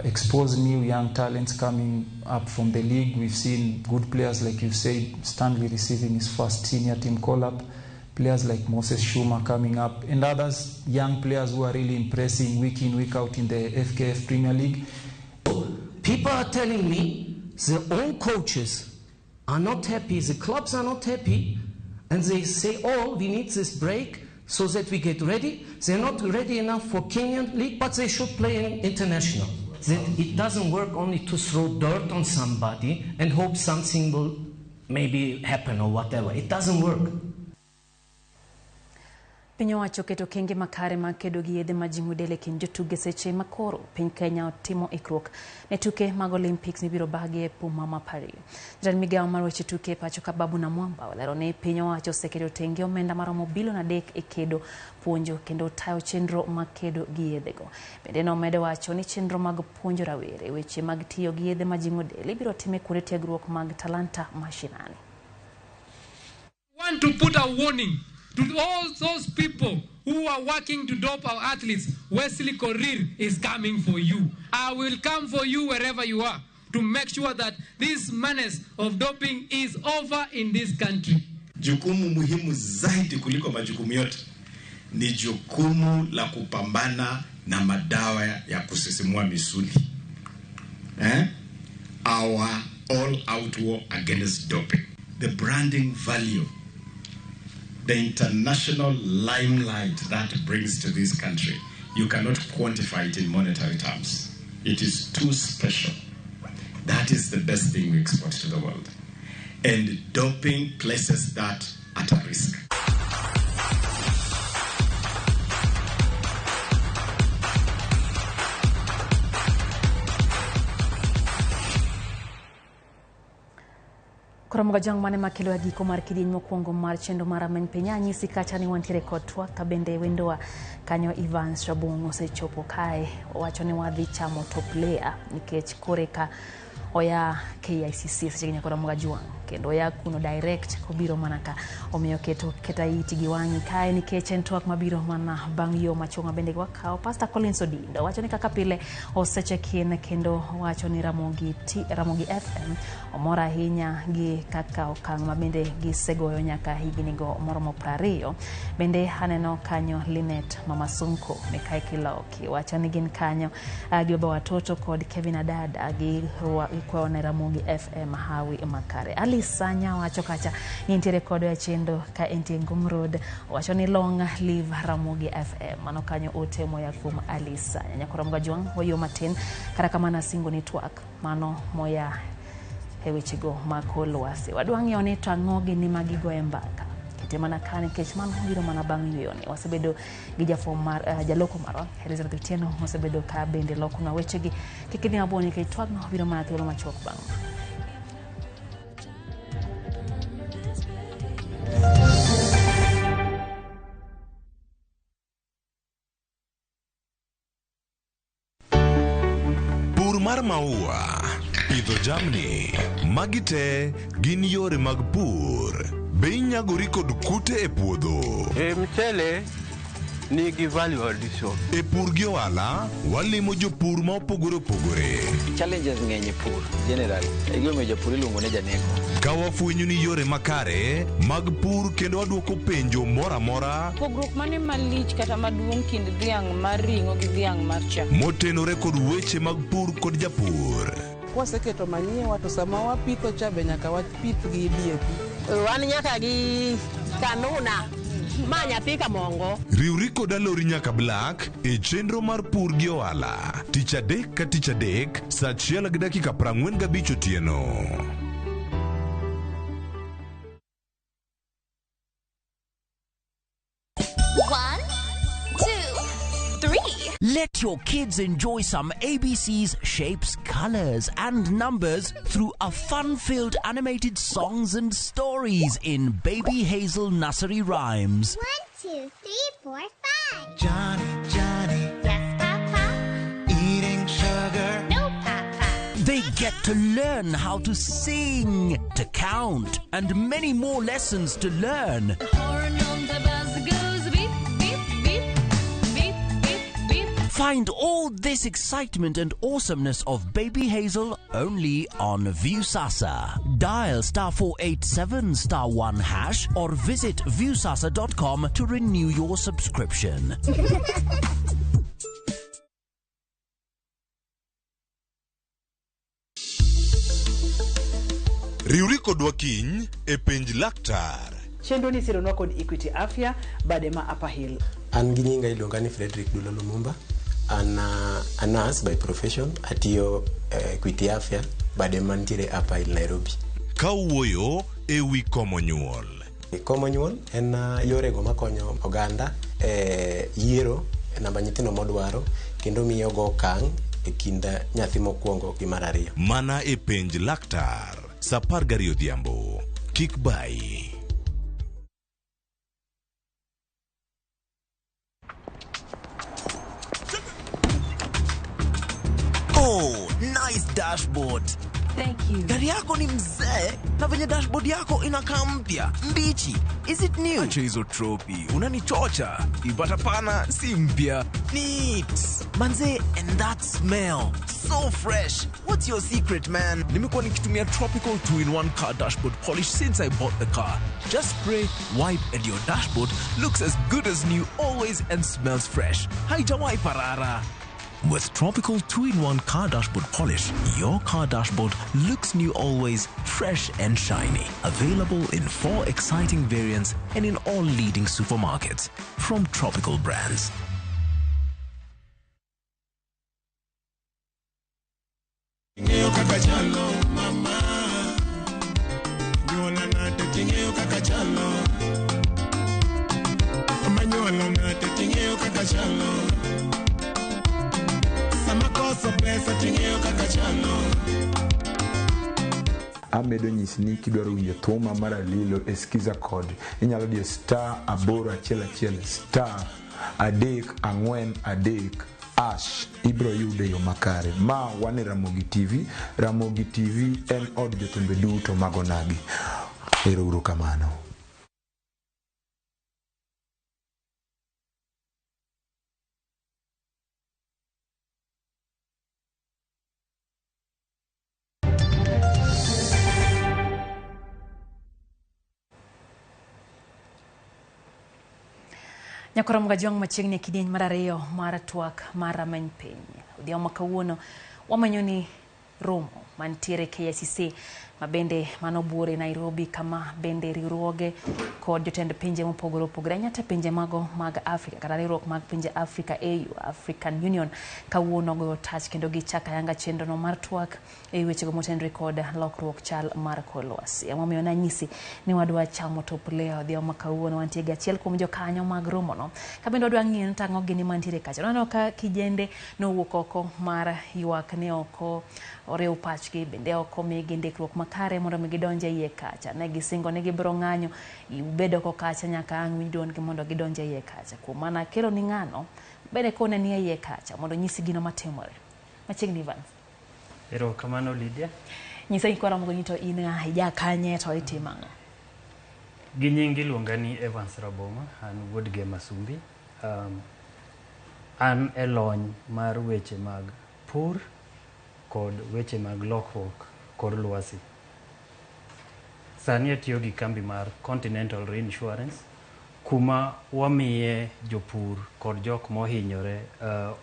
expose new young talents coming up from the league. We've seen good players like you said, Stanley receiving his first senior team call-up, players like Moses Schumer coming up, and others, young players who are really impressing week in, week out in the FKF Premier League. People are telling me their own coaches are not happy, the clubs are not happy, and they say, oh, we need this break so that we get ready. They're not ready enough for Kenyan league, but they should play in international. That it doesn't work only to throw dirt on somebody and hope something will maybe happen or whatever. It doesn't work. Piny owacho keto kenge makare ma kedo gi yedhe majingo del e kind jotuge seche makoro piny Kenya otimo ikruok ne tuke mag Olympics mibiro bagi e Puma ma Paris. Jatend migawo mar weche tuke pacho ka Babu na Mwamba olero ni piny owacho oseketo tenge omenda maromo bilion 3 e kedo puonjo kendo tayo chenro mag kedo gi yedhego. Bende nomedo wacho ni chenro mag puonjo rawere weche mag tiyo gi yedhe majingo del ibiro time kuonde tiegruok mag talanta mashinani. Want to put a warning to all those people who are working to dope our athletes. Wesley Korir is coming for you. I will come for you wherever you are to make sure that this menace of doping is over in this country. Jukumu muhimu zaidi kuliko majukumu yote ni jukumu la kupambana na madawa ya kusisimua misuli. Our all-out war against doping. The branding value, the international limelight that brings to this country, you cannot quantify it in monetary terms. It is too special. That is the best thing we export to the world. And doping places that at a risk. Nyakoro mga jang mane makelo ya giko mar kidieny mokwongo mar chendo mar many piny nyisi kacha ni wantiere kod twak ka bende wendowa kanyo Evans Rabung osechopo kae wacho ni wadhi chamo top layer nikech kore ka oya KICC seche nyakoro mga juang kendo oya kuno direct kobiro mana ka omiyo keta iti gi wangi kae nikech en twak mabiro mana bang' yo machonga bende wakao Pastor Collins Odindo wacho ni kaka pile osechekin kendo wacho ni Ramogi FM omora ahinya gi kaka okang' mabende gisegoyo nyaka higni go moromo 20 bende aneno kanyo Linet Mama Sunko Mikae Kiloki wacho ni gin kanyo gi baba watoto kod Kevin Adada gi kwa na Ramogi FM hawi makare Alisanya wacho kacha nintiere kodo ya chendo ka entie Ngong Road wacho ni long live Ramogi FM mano kanyo otemo ya kum Alisanya nyakoro mga juang hoyo matin kara kama na singo ni twak mano moya weche go makolwasi wadwang' yoni to ang'ogi ni magigo embaka kete mana kane kech man biro mana bang' yoni wasebedo gi jafom mar jaloko marwa Elizabeth Tieno wasebedo ka bende loko na weche gi kikini aboni ke twag no biro mana thuolo machok bang' Pur mar maua pidho jamni magite gin yore mag pur be inyagori kod kute e puodho mchele nigi value addition e pur gi ohala walimo jopur ma opogore challenges ng'eny e pur generally igome jopur iluongo ne janeko ka wafwenyo ni yore makare mag pur kendo waduoko penjo mora mora pogruok mane malich kata maduong' kind dhiang' mar ring'o gi dhiang' mar chak motenore kod weche mag pur kod japur kwaseketo manyien wato sama wapitho cha be nyaka wapith gi DAP wan nyaka gi kanuna ma nyathi kamongo riwri kod alori nyaka black e chenro mar pur gi ohala tich adek ka tich adek saa 1:45 otieno. Let your kids enjoy some ABC's shapes, colors, and numbers through a fun-filled animated songs and stories in Baby Hazel Nursery Rhymes. 1, 2, 3, 4, 5. Johnny, Johnny. Yes, Papa. Eating sugar. No, Papa. They get to learn how to sing, to count, and many more lessons to learn. The horn on the bus goes beep, beep, beep, beep, beep, beep. Find all this excitement and awesomeness of Baby Hazel only on Viusasa. Dial *487 *1# or visit viusasa.com to renew your subscription. Riwri kodwa kiny e penj laktar. Chenro ni sironwa kod Equity Afya Badema Upper Hill. An gi nyinga iluonga ni Frederick Dula Lumumba. An a nurse by profession atiyo Equity Afya Badema ntiere Upper Hill Nairobi. Kawuoyo e wi komo nyuol. Komo nyuol en yore go makonyo oganda yiero namba nyithindo modwaro kendo miyo go okang' e kinda nyathi mokwongo gi mar ariyo. Mana e penj laktar. Sapar gari odhiambo. Kik bai. Oh, nice dashboard. Thank you. Gari yako ni mzee na venye dashboard yako inakaa mpya, mbichi. Is it new? Acha hizo tropi, unanichocha. Ibata pana si mpya. Neat. Manze, and that smell. So fresh. What's your secret, man? Nimekuwa nikitumia Tropical 2-in-1 car dashboard polish since I bought the car. Just spray, wipe, and your dashboard looks as good as new always and smells fresh. Haitawai parara. With Tropical 2-in-1 car dashboard polish, your car dashboard looks new always, fresh and shiny. Available in 4 exciting variants and in all leading supermarkets from Tropical brands. amedo nyisi ni kidwaro winjo thuma mar Alilo e skiza code inyalo diyo *811*343 # ibro yude yo makare. Ma wane Ramogi TV. Ramogi TV en od jothumbe duto mago nagi. Ero uru kamano. Nyakoro mga jong machiegni kidieny mar ariyo mar twak mar rameny piny. Odhiambo kawuono wamanyo ni romo mantiere KICC mabende manobuore Nairobi kama bende riwruoge kod jotend pinje mopogore opogore nyata pinje mago mag Afrika kata riwruok mag pinje Afrika AU African Union kawuono goyo tach kendo gichaka yanga chenro no mar twak e weche go motenre kod lokruok chal mar kor lwasi. Amomiyo nanyisi ni wadwa chamo top leo odhiambo kawuono wantie gi achiel kuom jokanyo mag romo no kabende wadwa ng'eyo tang'o gini mantiere kacha. Neno ka kijende no wuok oko mar ywak ne oko orew pachgi bende oko migi ndikruok makare mondo gidonje iye kacha. Ne gisingo ne gibro ng'anyo ubedo ko kacha nyaka ang' widon gi mondo gidonje iye kacha. Kuom mana kelo ni ng'ano bende kone ni iye kacha mondo nyisi gino matimore. Machiegni Ivan. Ero kamano Lydia. Nyisa ikwara mogo nito ina ija kanye to itimang'o. Gi nyingi luonga ni Evans Raboma, an wuod ge Masumbi. An elony mar weche mag pur kod weche mag lokruok kod lwasi. Sani atiyo gi kambi mar Continental Reinsurance kuma wamiye jopur kod jok mohinyore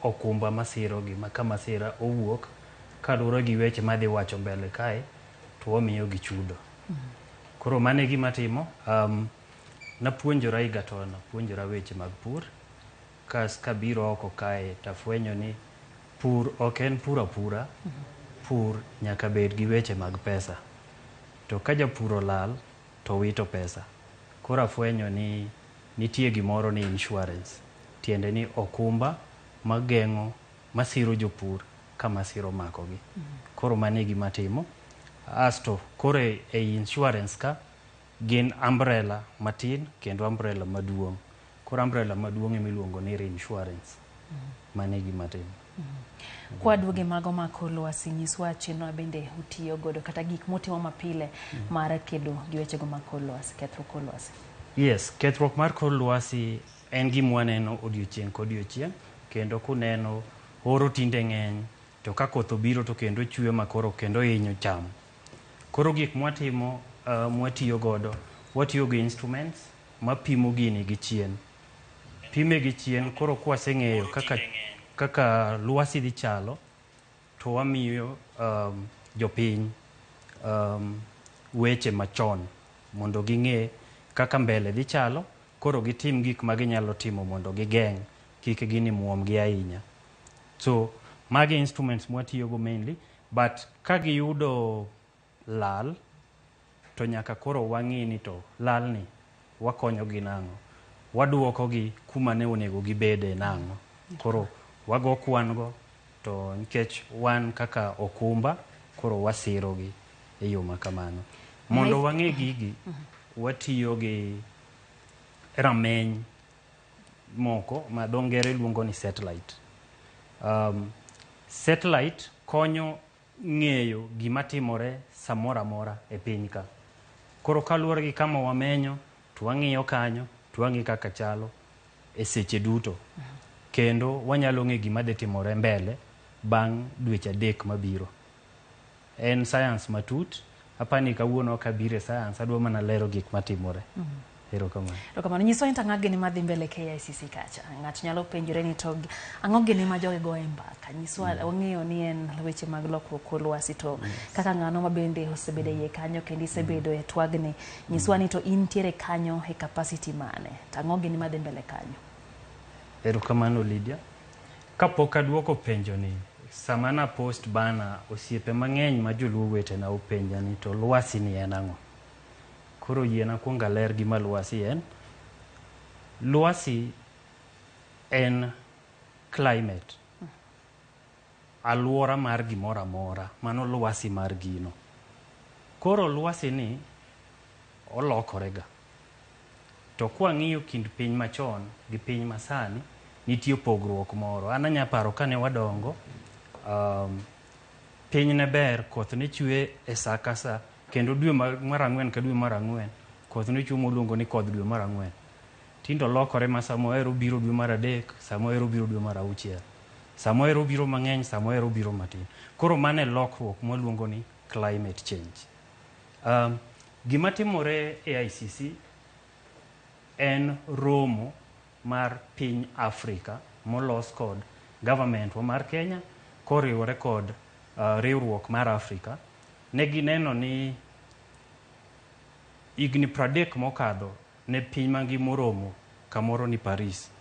okumba masiro gi kama masira owuok kaluwore gi weche madhi wacho mbele kae to wamiyo gi chudo. Koro mane gima timo napuonjora higa to napuonjora weche mag pur kas kabiro oko kae tafwenyo ni pur ok en pura pura. Pur nyaka bed gi weche mag pesa. To ka japur olal to wito pesa. Koro afwenyo ni nitie gimoro ni insurance. Tiende ni okumba mageng'o masiro jopur ka masiro makogi. Koro mane gima timo. Asto koro e insurance ka gin umbrella matin kendo umbrella maduong'. Koro umbrella maduong' emiluongo ni reinsurance. Mane gima timo. Kwa duoge mago ma kor lwasi nyiswa chenro bende utiyo godo kata gik motimo mapile mar kedo gi weche go mag kor lwasi, kethruok kor lwasi. Yes, kethruok mar kor lwasi en gima waneno odiochieng' kod odiochieng' kendo kuneno oro tinde ng'eny to ka koth obiro to kendo chwe makoro kendo hinyo cham. Koro gik mwatimo mwatiyo godo, watiyo gi instruments mapimo gini gi chien. Pime gi chien koro kwaseng'eyo kaka lwasi dhi chalo to wamiyo jopiny weche machon mondo ging'e kaka mbele dhi chalo koro gitim gik ma ginyalo timo mondo gigeng' kik gini muomgi ahinya. So magi instruments mwatiyogo mainly but ka giyudo lal to nyaka koro wang'i ni to lal ni wakonyogi nang'o, waduokogi kuma ne onego gibede nang'o. Koro wago kwan go to nikech wan kaka okumba koro wasirogi e yo makamano. Mondo wang'e gigi watiyo gi rameny moko ma dho ngere luongo ni satellite. Satellite konyo ng'eyo gima timore samora mora e piny ka. Koro kaluwore gi kama wamenyo to wang'iyo kanyo to wang'i kaka chalo e seche duto. Kendo wanyalo ng'e gima dhi timore mbele bang' dweche 3 mabiro. En science matut. Apani kawuono kabire science adwa mana lero gik matimore. Erokamano. Erokamano. Nyiso ni tang'a gini madhi mbele KICC kacha. Ng'at nyalo penjore ni to ang'o gini ma joge go e mbaka. Nyiswa wang'eyo ni en weche mag lokruok kor lwasi to kaka ng'ano mabende osebedo iye kanyo kendo isebedo e twagni. Nyiswa ni to intiere kanyo e capacity mane. Tang'o gini madhi mbele kanyo. Erokamano Lydia. Kapok aduoko penjo ni sama na post bana osiepe mang'eny ma joluo wetena openja ni to lwasi ni en ang'o. Koro yiena kuonga ler gima lwasi en. Lwasi en climate. Alwora mar gimoro amora, mano lwasi mar gino. Koro lwasi ni olokorega. To kwang'iyo kind piny machon gi piny masani, nitie pogruok moro. An anya paro kane wadongo, piny ne ber, koth ne chwe e sa ka sa, kendo dwe mar ang'wen ka dwe mar ang'wen, koth ne chwe moluongo ni kodh dwe mar ang'wen. Tindo lokore ma samoero biro dwe mar adek, samoero biro dwe mar auchiel. Samoero biro mang'eny, samoero biro matin. Koro mane lokruok mwaluongo ni climate change. Gima timore e ICC en romo mar piny Afrika molos kod government wa mar Kenya koriwore kod riwruok mar Afrika. Ne gineno ni igni 30 mokadho ne piny mangima oromo kamoro ni Paris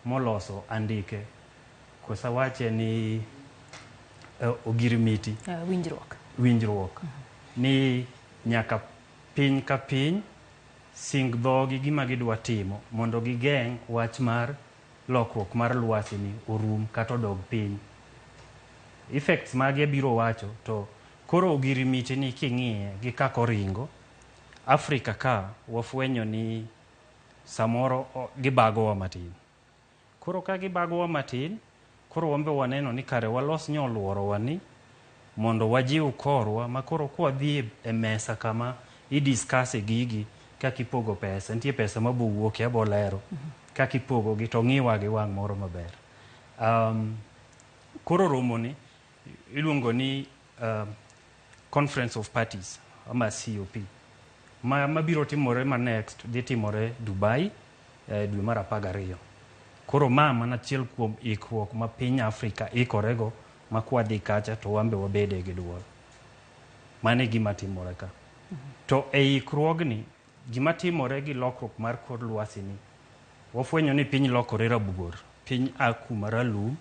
moloso andike kosawache ni ogirimiti winjruok ni nyaka piny ka piny sing dhogi gima gidwa timo mondo gigeng' wach mar lokruok mar lwasi ni orum kata odog piny. Effects mage biro wacho to koro ogirimiti ni king'iye gi kako ringo Afrika ka wafwenyo ni samoro gibagowa matin. Koro ka gibagowa matin, koro wambe waneno ni kare walos nyoluoro wani mondo wajiw korwa makoro kwa dhi e mesa kama idiskase gigi kakipogo pesa. Nitie pesa mabuwuok abo lero kakipogo gi to ng'iwa gi wang' moro maber. Koro romo ni iluongo ni Conference of Parties ama COP. Mabiro timore ma next dhi timore Dubai dwe mar 12. Koro mana achiel kuom ikruok ma piny Afrika ikorego ma kwa dhi kacha to wambe wabede gi duol. Mane gima timore ka. To e ikruogni gima timore gi lokruok mar kor lwasi ni wafwenyo ni piny lokore rabuor. Piny kuma ralum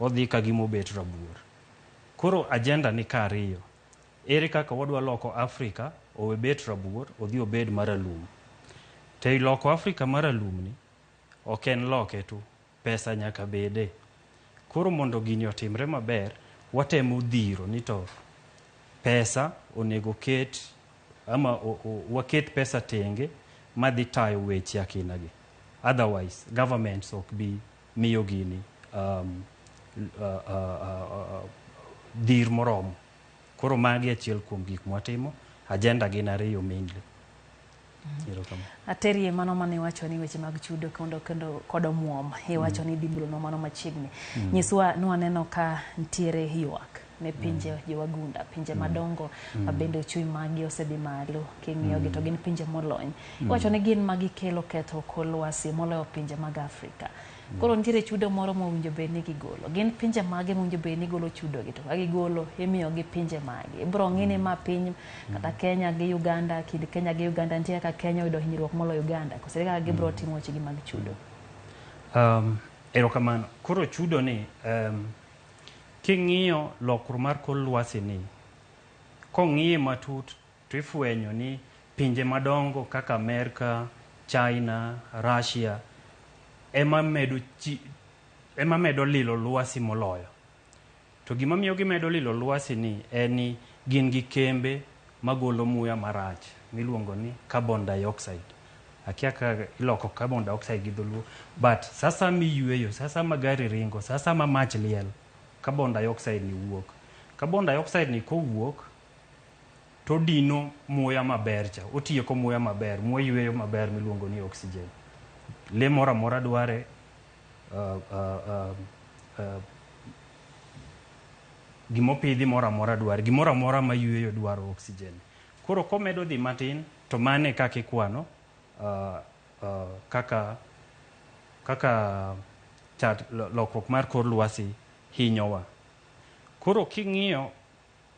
odhi ka gima obet rabuor. Koro agenda ni ka ariyo. Ere kaka wadwa loko Afrika owe bet rabuor odhi obed maralum. Te loko Afrika maralum ni ok en loke tu, pesa nyaka bede. Koro mondo gini otimre maber, watemo dhiro ni to pesa onego ket ama waket pesa tenge madhi tayo weche akinagi. Otherwise, governments ok bi miyo gini dhir moromo. Koro magi achiel kuom gik mwatimo, agenda gin ariyo mainly. Aterie mano mane wacho ni weche mag chudo kendo kod omuom iwacho ni dimbro no mano machiegni. Nyiswa nwaneno ka ntiere ywak ne pinje jowagunda, pinje madongo mabende chui magi osedhi malo king'iyo gi to gin pinje molony. Iwacho ni gin magi kelo ketho kor lwasi moloyo pinje mag Afrika. Koro ntiere chudo moro mowinjo bed ni gigolo. Gin pinje mage mowinjo bed ni golo chudo gi to ka gigolo imiyo gi pinje mage. Ibro ng'ini ma piny kata Kenya gi Uganda, kind Kenya gi Uganda ntiere ka Kenya oyudo hinyruok moloyo Uganda. Kosere kaka gibro timo wechegi mag chudo. Erokamano. Koro chudo ni king'iyo lokruok mar kor lwasi ni kong'iye matut to ifwenyo ni pinje madongo kaka Amerika, China, Russia ema medo lilo lwasi moloyo. To gima miyo gimedo lilo lwasi ni en ni gin gi kembe magolo muya marach miluongo ni carbon dioxide. Akia ka iloko carbon dioxide gi dholuo, but sasa miyueyo, sasa magari ringo, sasa ma mach liel, carbon dioxide ni wuok. Carbon dioxide ni kowuok to dino muya maber cha, otieko muya maber, muya yueyo maber miluongo ni oxygen. Le mora mora dware gimopidhi mora mora dware, gimora mora mayueyo dwaro oxygen. Koro komedo dhi matin to mane kaka ikwano kaka lokruok mar kor lwasi hinyowa. Koro king'iyo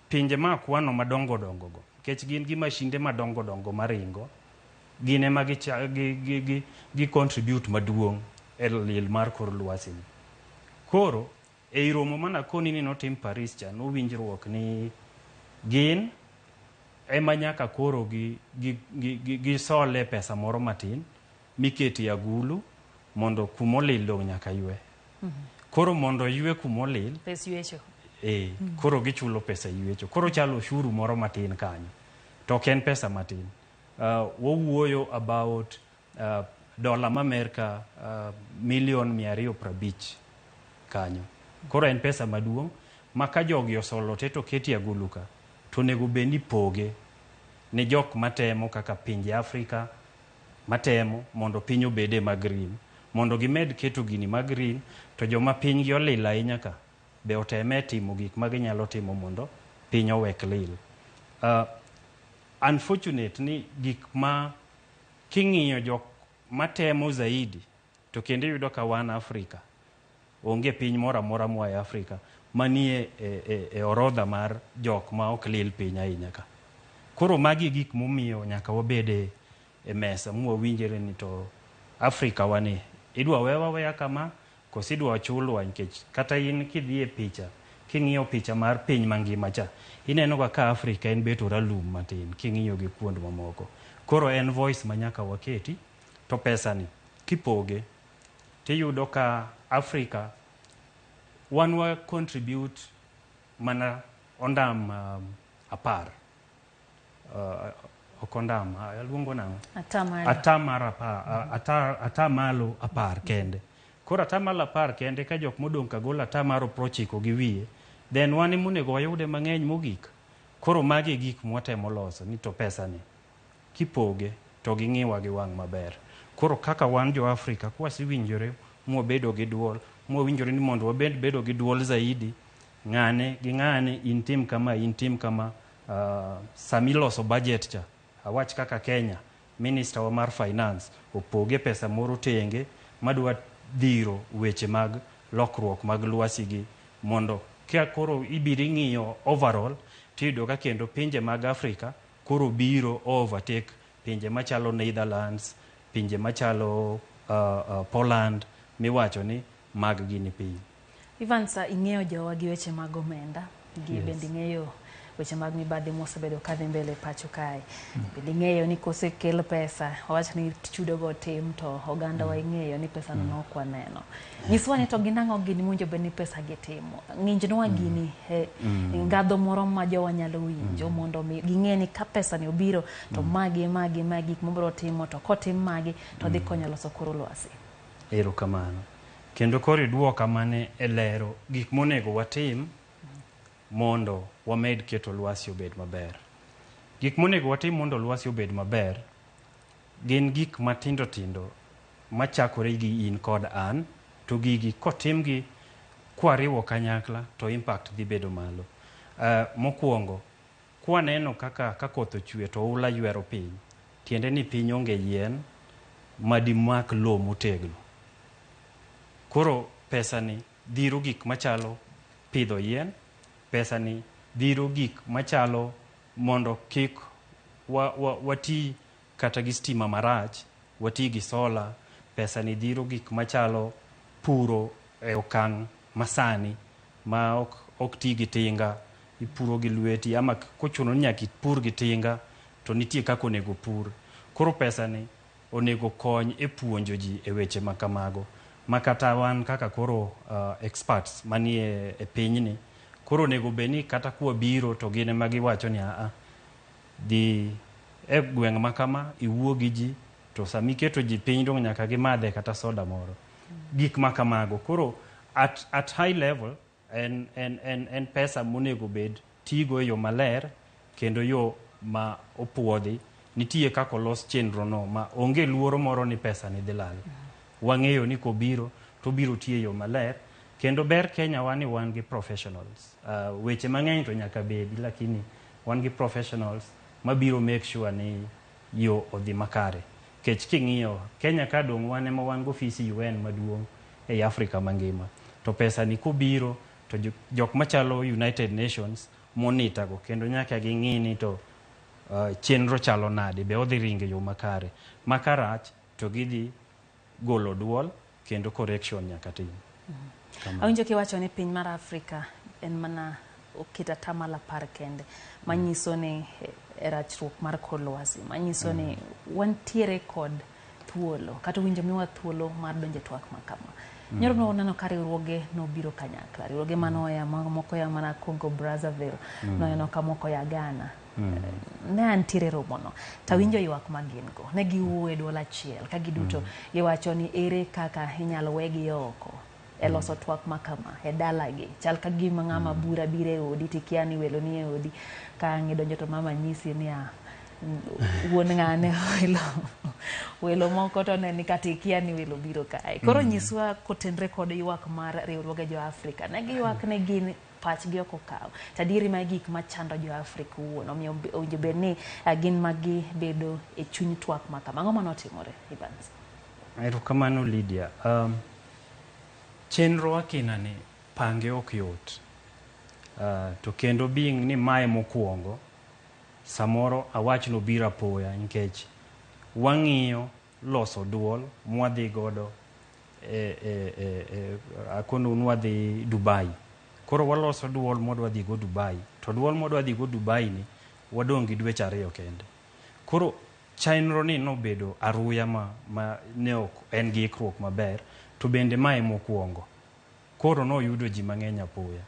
pinje ma kwano madongo dongo go, kech gin gi mashinde madongo dongo maringo, gine ma gi contribute maduong' e lil mar kor lwasi. Koro e romo mana koni ni notim Paris cha nowinjruok ni gin ema nyaka koro gi sole pesa moro matin miketi agulu mondo kumolil dong nyaka ywe. Koro mondo ywe kumolil pes ywecho. Koro gichulo pesa ywecho. Koro chalo ushuru moro matin kanyo. to ok en pesa matin. Wawuoyo about dola ma Amerika milion 250 kanyo. Koro en pesa maduong' ma ka jogi osolo te to keti aguluka to nego beni poge ne jok matemo kaka pinje Afrika matemo mondo piny obede mag green, mondo gimed keto gini mag green, to joma piny gi olil ahinya ka be oteme timo gik ma ginyalo timo mondo piny owek lil. Unfortunate ni gik ma king'iyo jok matemo zaidi to kendo yudo ka wan Afrika onge piny moro amora moa e Afrika manie e orodha mar jok ma ok lil piny ahinya ka. Koro magi gik momiyo nyaka wabede e mesa mwawinjore ni to Afrika wani idwa weya kama koso idwa chulwa, nikech kata in kidhi e picha king'iyo picha mar piny mangima cha ineno ka Afrika en beto ralum matin king'iyo gi kuond mamoko. Koro en voice ma nyaka waketi, to pesa ni kipoge tiyudo ka Afrika wan wa contribute mana ondam 10 okondam luongo nang'o atamalo 10 kende. Koro atamalo 10 kende ka jok modong' ka golo atamalo 90 gi wiye, then wan monego wayude mang'eny mogik. Koro magi gik mwatemo loso ni to pesa ni kipoge to ging'iwa gi wang' maber. Koro kaka wan jo Afrika kwasiwinjore mwabedo gi duol, mwawinjore ni mondo wabed bedo gi duol zaidi, ng'ane gi ng'ane, intim kama samiloso budget cha awach kaka Kenya minister wa mar finance opoge pesa moro tenge madwa dhiro weche mag lokruok mag lwasi gi, mondo kia koro ibiri ng'iyo overall tiyudo ka kendo pinje mag Afrika koro biro overtake pinje machalo Netherlands, pinje machalo Poland miwacho ni mag gini piny. Ivansa, ing'eyo jowa gi weche mag omenda gi bende ing'eyo weche mag mibadhi mosebedo kadhi mbele pacho kae. Bende ing'eyo ni kosekel pesa wawach ni chudo go tim to oganda wa ing'eyo ni pesa no ok waneno. Nyiswa ni to ginang'o gini mwinjo be ni pesa gitimo. Ng'injnwa gini ngadho moro ma jowa nyalo winjo mondo ging'e ni ka pesa ni obiro to magi mobro timo to kotim magi to dhi konyo loso koro lwasi. Erokamano. Kendo koro iduoka mane e lero gik monego watim mondo wamed keto lwasi obed maber. Gik monego watim mondo lwasi obed maber gin gik matindo tindo machakore gi in kod an, to gigi kotimgi kwariwo kanyakla to impact dhi bedo malo. Mokwongo, kwaneno kaka koth ochwe to ula ywero piny, tiende ni piny onge yien madimak lo motegno. Koro pesa ni dhiro gik machalo pidho yien, pesa ni dhiro gik machalo mondo kik wati kata gi stima marach, wati gi sola. Pesa ni dhiro gik machalo puro e okang' masani ma ok ti gi tinga, ipuro gi lweti, ama kochuno ni nyaka ipur gi tinga to nitie kaka onego pur. Koro pesa ni onego kony e puonjo ji e weche makamago, makata wan kaka koro experts manie e pinyni koro onego beni kata kwa biro to gine magiwacho ni di e gweng' makama iwuo gi ji to sami keto ji piny dong nyaka gimadhe kata soda moro, gik makamago. Koro at high level en pesa monego bed tigo e yo maler kendo yo ma opuodhi. Nitie kako los chenro no ma onge luoro moro ni pesa ni dhi lal. Wang'eyo ni kobiro to biro tie yo maler, kendo ber Kenya wan gi professionals. Weche mang'eny to nyaka bedi, lakini wan gi professionals mabiro make sure ni yo odhi makare. Kech king'iyo Kenya ka dong' wan go ofisi UN maduong' e Afrika mangima, to pesa ni kobiro to jok machalo United Nations monitor go, kendo nyaka ging'i ni to chenro chalo nade, be odhi ringe yo makare. Makarach to gidhi golo duol kendo correction nyaka tim. Awinjo kiwacho ni piny mar Afrika en mana okita tamala 10 kende, manyiso ni rachruok mar kor lwasi, manyiso ni wantiere kod thuolo kata winjo miwa thuolo mar donje twak makama. Nyoro no neno ka riwruoge no biro kanyakla. Riwruoge manoya moko ya mana Congo Brazzaville, no neno ka moko ya Ghana. Ne antiere romono. Tawinjo ywak magin go. Ne giwuoyo e dwol achiel ka giduto giwacho ni ere kaka inyalo wegi oko. E loso twak makama e dalagi. Chal ka gima ng'ama bura bire odi tikia ni welo ni e odi ka ng'idonjo to mama nyisi ni wuon ng'ane welo moko to ne ni katikia ni welo biro kae. Koro nyiswa kotenre kod ywak mar riwruoge jo Afrika. Ne giywak ne gin pachgi oko kaw. Tadieri ma gik machando jo Afrika wuon. Omiyo owinjo bed ni gin magi bedo e chuny twak makama. Ang'o manotimore Evans? Erokamano Lydia. Chenro akinani pange ok yot. To kendo being ni mae mokwongo, samoro awach no bira poya nikech wang'iyo loso duol mwadhi godo akono nwadhi Dubai. Koro waloso duol modwadhi go Dubai. To duol modwadhi go Dubai ni wadong' gi dweche 2 kende. Koro chenro ni nobedo aruya ma ne ok en gi ikruok maber. To bende mae mokwongo. Koro no yudo ji mang'eny apoya.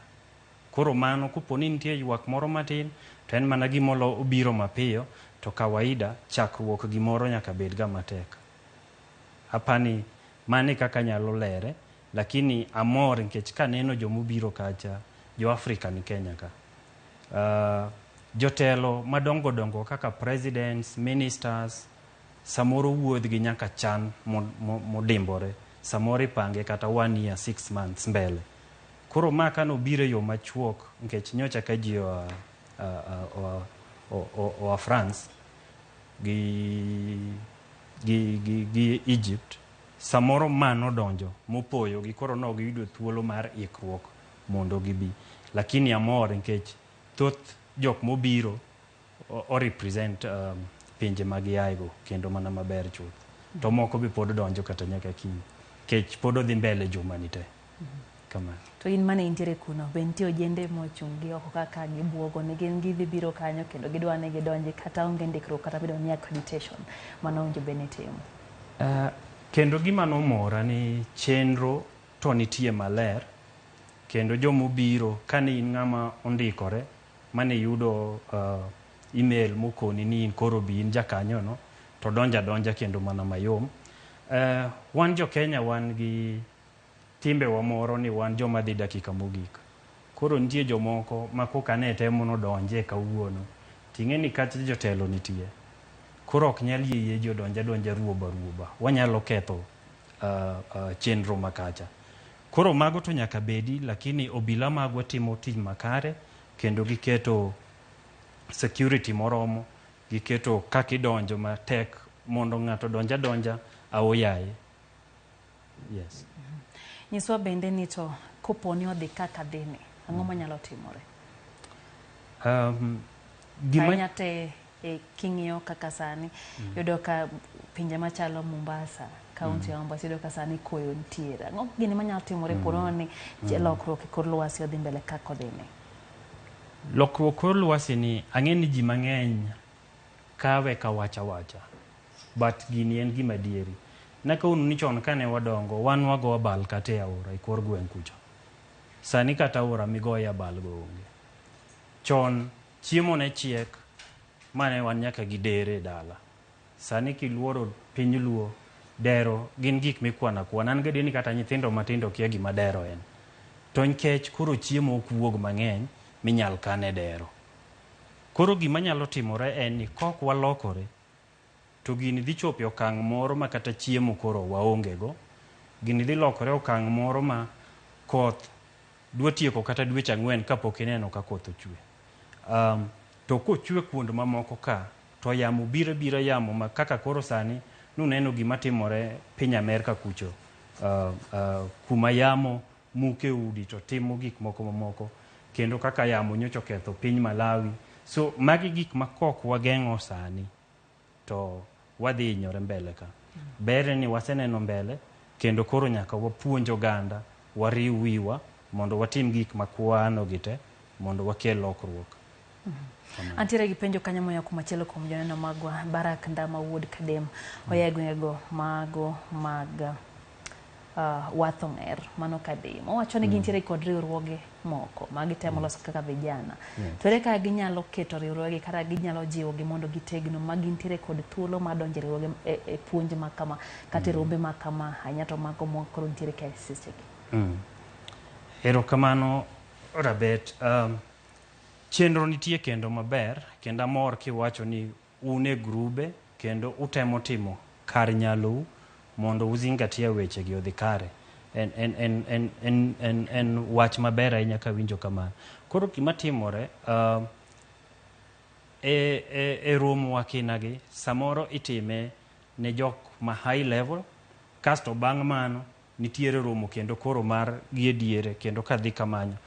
Koro mano kuponi nitie ywak moro matin to en mana gimolo obiro mapiyo to kawaida chakruok gimoro nyaka bed ga matek. Apani mane kaka nyalo lere lakini amor nikech kaneno jomobiro kacha jo Afrika ni Kenya ka. Jotelo madongo kaka presidents, ministers samoro wuodh gi nyaka chan modimbore. Samori pange kata 1 year 6 months mbele. Koro maka no bire yo machuok nkech nyocha ka ji o France gi Egypt samoro mano donjo mopoyo gi koro no giyudo thuolo mar ikruok mondo gibi. Lakini amor nkech thoth jok mobiro o represent pinje magiaigo kendo mana maber chuth. To moko be pod donjo kata nyaka kiny. Kech pod odhi mbele juma ni te. Kama. To in mane intiere kuno, be nitie ojende mochungi oko kaka gibuogo ne gin gidhi biro kanyo kendo gidwa ne gidonje kata onge ndikruok kata bedo ni accreditation mano owinjo be ne timo. Kendo gima nomora ni chenro to nitie maler kendo jomobiro kane in ng'ama ondikore mane yudo email mokoni ni in koro bi in jakanyo no to donja kendo mana mayom. Wan jo Kenya wan gi timbe wa moro ni wan joma dhi dakika mogik. Koro nitie jomoko ma koka ne temo no donje kawuono. Ting'e ni kata jotelo nitie. Koro ok nyal yie jo donja ruoba. Wanyalo ketho chenro makacha. Koro mago to nyaka bedi lakini obila magwa timo tich makare kendo giketo security moromo, giketo kakidonjo matek mondo ng'ato donja aoyaye. Yes. Nyiswa bende ni to koponi odhi kaka dhini, ang'o manyalo timore? Kanyate king'iyo kaka sani, yudo ka pinje machalo Mombasa, kaunti ya Mombasa, yudo ka sani koyo ntiere. Ang'o gini manyalo timore pono ni lokruok e kor lwasi odhi mbele kako dhini? Lokruok kor lwasi ni ang'eni ji mang'eny kawe ka wacha. But gini en gima dieri. Naka unu ni chon kane wadongo, wan wago abal kate aora ikor gweng' kucho. Sani kata aora migoya abal go onge. Chon chiemo ne chiek mane wan nyaka gidere dala. Sani kiluoro piny luo, dero gin gik mikwana kwana. An gadi ni kata nyithindo matindo kia gima dero en. To nkech koro chiemo ok wuog mang'eny minyal kane dero. Koro gima nyalo timore en ni kok walokore to gini dhi chopo okang' moro ma kata chiemo koro waonge go. Gini dhi lokore okang' moro ma koth dwa tieko kata dweche 4 kapok ineno ka koth ochwe. To kochwe kuond mamoko ka to yamo bira yamo ma kaka koro sani nuneno gima timore piny Amerika kucho. Kuma yamo muke udi to timo gik moko kendo kaka yamo nyocho ketho piny Malawi. So magi gik ma kok wageng'o sani to wadhi inyore mbele ka. Bere ni waseneno mbele kendo koro nyaka wapuonj oganda, wariw wiwa mondo watim gik makwano gite mondo wakel lokruok. Antiere gi penjo kanyo moya kumachielo kuom joneno magwa Barak Ndama Wuod Kadem oya gwengego mago mag Wathong'er mano Kadem. Owacho ni gintiere kod riwruoge moko magitemo loso kaka vijana. To ere ka ginyalo keto riwruoge kata ginyalo jiwogi mondo gitegno magintiere kod thuolo madonjo riwruoge e puonj makama kata rombe makama anyato mago moko ntiere ka sechegi. Erokamano Rabet. Chenro nitie kendo maber kendo amor kiwacho ni une grube kendo utemo timo kar nyalou mondo uzingatia weche gi odhi kare. En wach maber ahinya ka winjo kamano. Koro gima timore e romo wakinagi samoro itime ne jok ma high level kasto bang' mano nitiere romo kendo koro mar gie diere kendo kadhi kamanyo.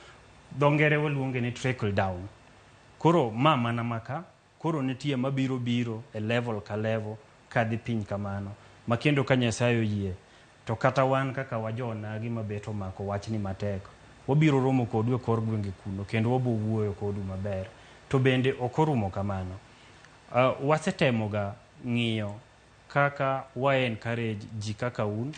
Dongere waluonge ni trickle down. Koro mana maka koro nitie mabiro e level ka level kadhi piny kamano makendo ka Nyasaye oyie to kata wan kaka wajona gi mabeto mako wachni matek wabiro romo kodu e kor gwenge kuno kendo wabo wuoyo kodu maber to bende okorumo kamano. Wasetemoga ng'iyo kaka encourage ji kaka un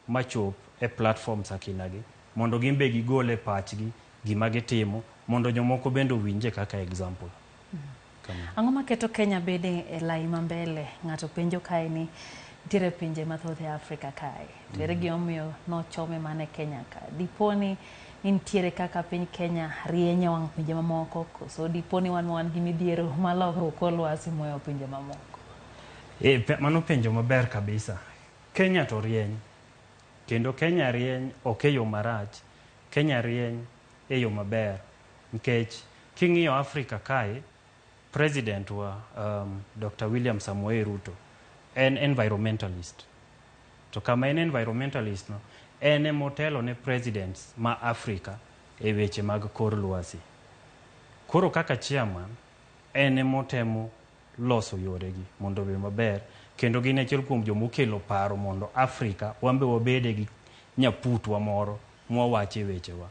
machop e platforms akinagi mondo gimbe gigole pachgi gima gitimo mondo jomoko bende winje kaka example. Ang'o maketo Kenya bede e lai mambele? Ng'ato penjo kae ni nitiere pinje mathoth e Afrika kae. To ere gimomiyo nochome mane Kenya ka? Diponi nitiere kaka piny Kenya rieny wang' pinje mamoko koso diponi wan gi midhiero malokruok kor lwasi moyo pinje mamoko? Mano penjo maber kabisa. Kenya to rieny. Kendo Kenya rieny ok e yo marach. Kenya rieny e yo maber. Nikech king'iyo Afrika kae, President wa Dr. William Samoei Ruto en environmentalist. To kama en environmentalist no, en motelo ne presidents ma Afrika e weche mag kor lwasi. Koro kaka chairman, en motemo loso yoregi mondo be maber. Kendo gin achiel kuom jomokelo paro mondo Afrika wambe wabede gi nyaputwa moro mwawache wechewa.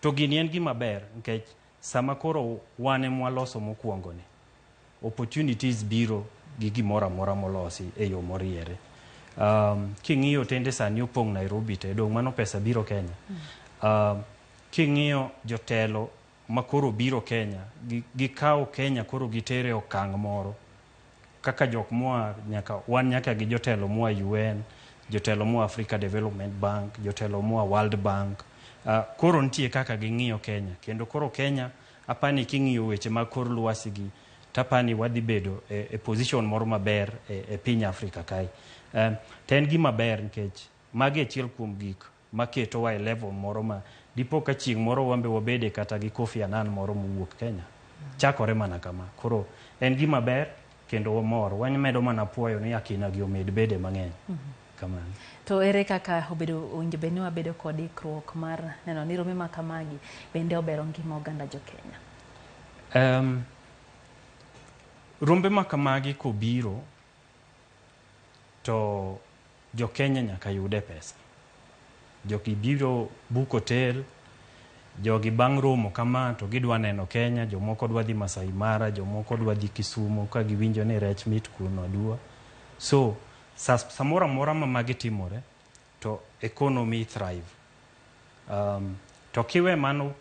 To gini en gima ber nikech sama koro wane mwaloso mokwongo ni opportunities biro gi gimoro amora molosi e yo moriere. King'iyo tende sani opong' Nairobi te dong' mano pesa biro Kenya. King'iyo jotelo makoro biro Kenya gikawo Kenya koro gitere okang' moro kaka jok moa nyaka gi jotelo moa UN, jotelo moa Africa Development Bank, jotelo moa World Bank. Koro nitie kaka ging'iyo Kenya kendo koro Kenya apani king'iyo weche mag kor lwasi gi tapani wadhi bedo e position moro maber e piny Afrika kae. To en gima ber nikech magi achiel kuom gik maketo wa e level moro ma dipo ka chieng' moro wambe wabede kata gi Kofi Annan moro mowuok Kenya. Chakore mana kama. Koro en gima ber kendo wamor. Wanyamedo mana puoyo ni akina gi omed bede mang'eny. Kamano. To ere kaka owinjo beni wabedo kod ikruok mar neno ni rome makamagi bende obero ngima oganda jo Kenya? Rombe makamagi kobiro to jo Kenya nyaka yude pesa. Jogi biro book hotel, jogi bang' romo kama to gidwa neno Kenya, jomoko dwa dhi Masai Mara, jomoko dwa dhi Kisumu ka giwinjo ni rech mit kuno adua. So samora mora magi timore to economy thrive. To kiwe mano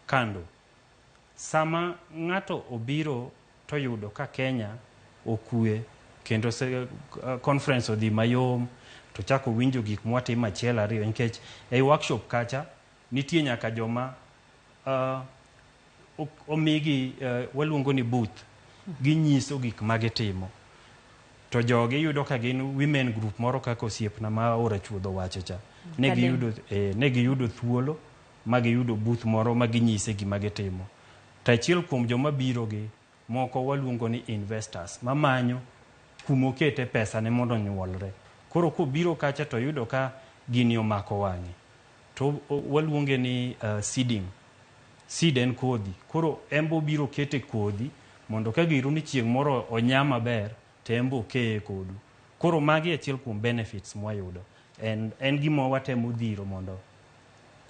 kando, sama ng'ato obiro to yudo ka Kenya okue kendo conference odhi mayom to chako winjo gik mwatimo achiel ariyo nikech ei workshop kacha nitie nyaka joma omigi waluongo ni booth ginyiso gik magitimo. To jogi yudo ka gin women group moro kaka osiepna ma ora chuodho wacho cha. Ne giyudo thuolo magiyudo booth moro maginyise gima gitimo. To achiel kuom joma biro gi moko waluongo ni investors mamanyo kumokete pesa ne mondo nyuolre. Koro kobiro kacha to yudo ka gini omako wang'e. To waluonge ni seeding. Seed en kodhi. Koro embo biro kete kodhi mondo ka giru ni chieng' moro onya maber tembo kee kodu. Koro magi achiel kuom benefits mwayudo. En gima watemo dhiro mondo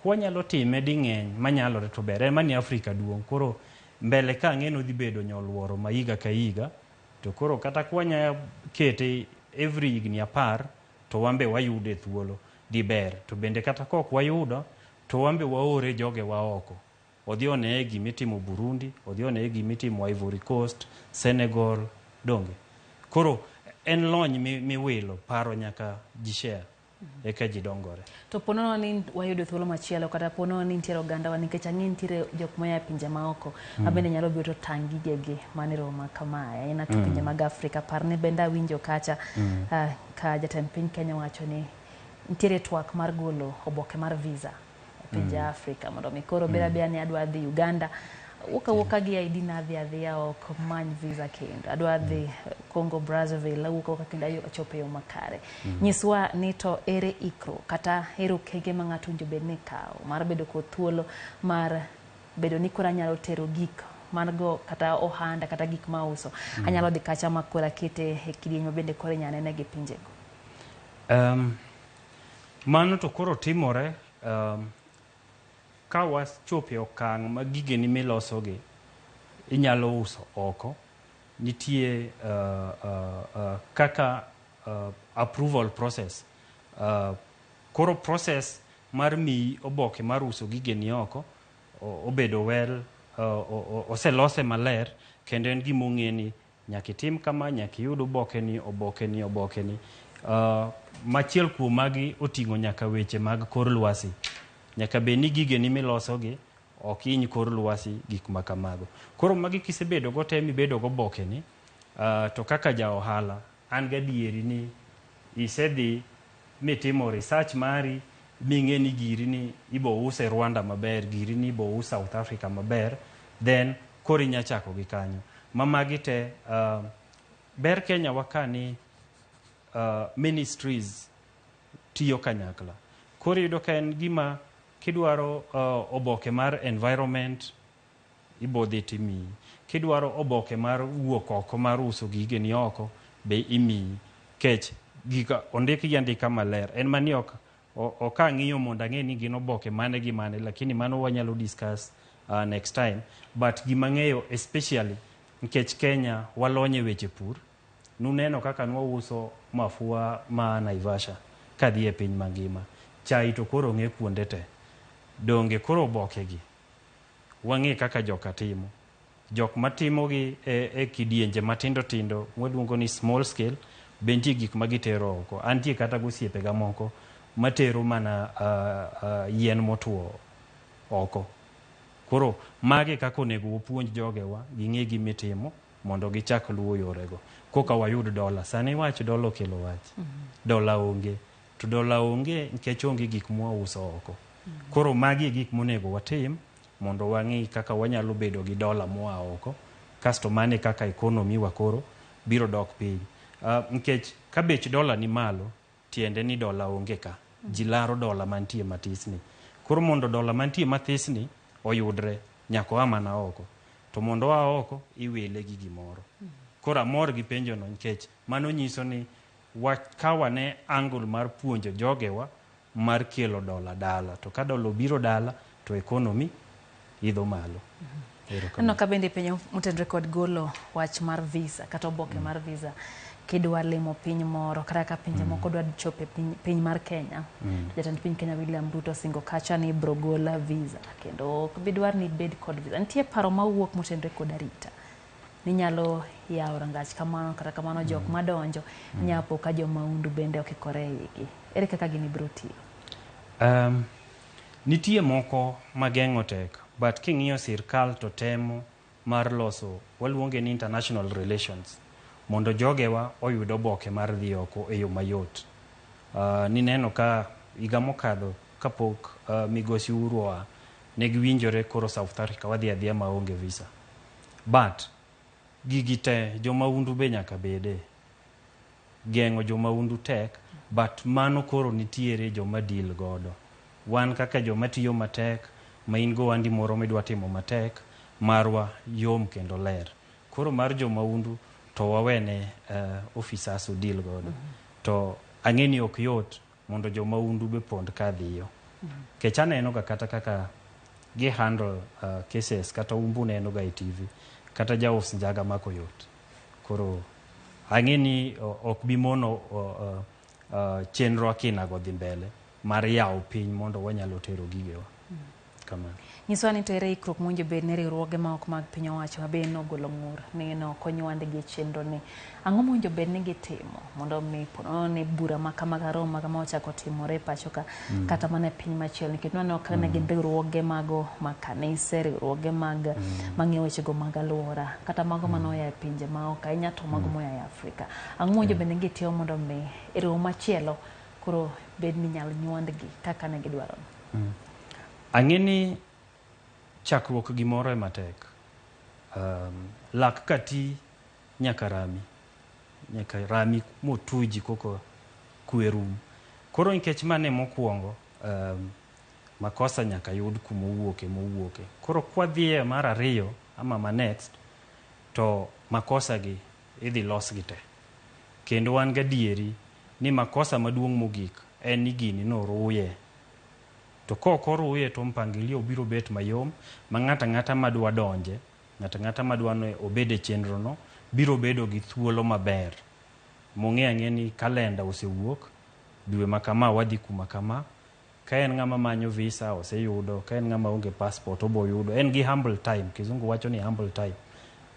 kwanyalo time ding'eny manyalore to ber. En mani Afrika duong'. Koro mbele ka ng'eno dhi bedo nyoluoro ma higa ka higa, to koro kata kwanya kete every higni 10 to wambe wayude thuolo diber, to bende kata kok wayudo to wambe waore joge wa oko, odhi one gimitimo Burundi, odhi one gimitimo Ivory Coast, Senegal, donge. Koro en lony miwilo paro nyaka jishare eka jidongore. To ponono ni wayudo thuolo machielo kata ponono ni nitiere oganda wa nikech ang'e nitiere jok moya pinje maoko mabende nyalo biro tangi gege manero makamae aina to pinje mag Afrika parne bende awinjo kacha ka jatend piny Kenya wacho ni nitiere twak mar golo oboke mar visa e pinje Afrika mondo mikoro bera ni adwa dhi Uganda woka gi ID na adhi ok many visa kendo adwa dhi Congo Brazzaville woka kendo achope yo makare. Nyiswa ni to ere ikro kata ero kege ma ng'ato winjo bed ni kawo mar bedo ko thuolo mar bedo ni kora nyalo tero gik margo kata ohanda kata gik ma uso anyalo dhi kacha makora kete e kidieny ma bende kore nyanene gi pinjego. Mano to koro timore ka wachope okang' ma gigeni milosogi inyalo uso oko, nitie kaka approval process. Koro process mar mi oboke mar uso gigeni oko obedo oselose maler, kendo en gima ong'eni nyaka itim kama, nyaka iyud obokeni. Machiel kuom magi oting'o nyaka weche mag kor lwasi. Nyaka be ni gigeni milosogi ok hiny kor lwasi, gik ma kamago. Koro magi kisebedo go te mibedo go bokeni, to kaka ja ohala an gadieri ni isedhi mitimo research mari ming'e ni giri ni ibo use Rwanda maber, giri ni ibo use South Africa maber, then koro inya chako gi kanyo. Magi te ber Kenya wakani ministries tiyo kanyakla. Koro yudo ka en gima kidwaro oboke mar environment ibo dhi timi, kidwaro oboke mar wuok oko mar uso gigeni oko be imi, kech giga ondiki andika maler. En mani ok ang'iyo mondo ang'e ni gin oboke mane gi mane, lakini mano wanyalo discuss next time. But gima ng'eyo especially nikech Kenya walonye weche pur, nuneno kaka nwauso mafua ma Naivasha kadhi e piny mangima, chai to koro ng'e kuonde te. Donge koro obokegi wang'e kaka joka timo, jok matimo gi e kidienje matindo tindo waluongo ni small scale, bentie gik magitero oko. Antie kata gosiepe ga moko matero mana yien motuo oko. Koro magi kako nego wapuonj jogewa ging'e gimitimo mondo gichak luwo yorego koka wayud dola. Sani wach dola okelo wach, dola onge, to dola onge nikech onge gik mwauso oko. Koro magi gik monego watim mondo wang'i kaka wanyalo bedo gi dola moa oko, kasto mane kaka ekonomi wa koro biro dok piny. Nikech ka bech dola ni malo, tiende ni dola onge ka, jilaro dola mantie matisni. Koro mondo dola mantie matisni oyudre nyaka oa mana oko, to mondo oa oko iwile gi gimoro. Koro amor gi penjo no nikech mano nyiso ni kawane angle mar puonjo jogewa mar kelo dola dala, to ka dola biro dala to ekonomi idho malo. Ano ka bende penjo motendre kod golo wach mar visa kata oboke mar visa kidwa limo piny moro kata ka pinje moko dwa chope piny mar Kenya. Jatend piny Kenya William Ruto singo kacha ni bro gola visa kendo ok bidwar ni bed kod visa. Nitie paro mawuok motendre kod arita ni nyalo yawo rangach kamano kata kamano jok madonjo nyapo ka joma undu bende okikore igi. Ere kaka gini bro tiyo? Nitie moko mageng'o tek, but king'iyo sirkal to temo mar loso waluonge ni international relations mondo jogewa oyud oboke mar dhi oko e yo mayot. Nineno ka higa mokadho kapok migosi Uhuru oa ne giwinjore koro South Africa wadhi adhiya maonge visa. But gigi te jomaundu be nyaka bede, geng'o jomaundu tek, but mano koro nitiere joma deal godo. Wan kaka joma tiyo matek, ma in go wandi moro midwa timo matek, marwa yom kendo ler. Koro mar jomaundu to wawene officers deal godo. To ang'eni ok yot mondo jomaundu be pond ka dhiyo. Kech aneno kata kaka gi handle cases kata umbu neno ga TV kata jaus njaga mako yot. Koro ang'eni ok bi mono chenro akina go dhi mbele mar yawo piny mondo wanyalo tero gigewa. Kamano. Nyiswa ni to ere ikruok monjo bed ne riwruoge ma ok mag piny owacho ma be nogolo ng'ur ni no konyo wandegi chenro ni. Ang'o monjo bed ni gitimo mondo mi ne bura ma kama Roma kama ochako timore pacho ka kata mana piny machielo nikech neno ka ne gin riwruoge mago ma kanise riwruoge mag mang'eyo weche go mag alwora kata mago manoya e pinje ma ok ahinya to mago moya e Afrika. Ang'o monjo bed ni gitimo mondo mi riwruok machielo koro bed ni nyalo nyuandgi kaka ne gidwaro. Ang'eni chakruok gimoro matek. Lak kati nyaka rami motuji koko kwerum. Koro nikech mane mokwongo makosa nyaka yud kumowuoke. Koro kwadhiye mar ariyo ama ma next to makosa gi idhi los gi te. Kendo wan gadieri ni makosa maduong' mogik en ni gini noruye. To koruye to mpangilio biro bet mayom ma ng'ata madwa donje, ng'ata madwa no obede chenro no biro bedo gi thuolo maber. Mong'e ni kalenda osewuok dwe makama wadhi kuma kama. Ka en ng'ama manyo visa oseyudo, ka en ng'ama onge passport obo yudo. En gi humble time, kizungu wacho ni humble time.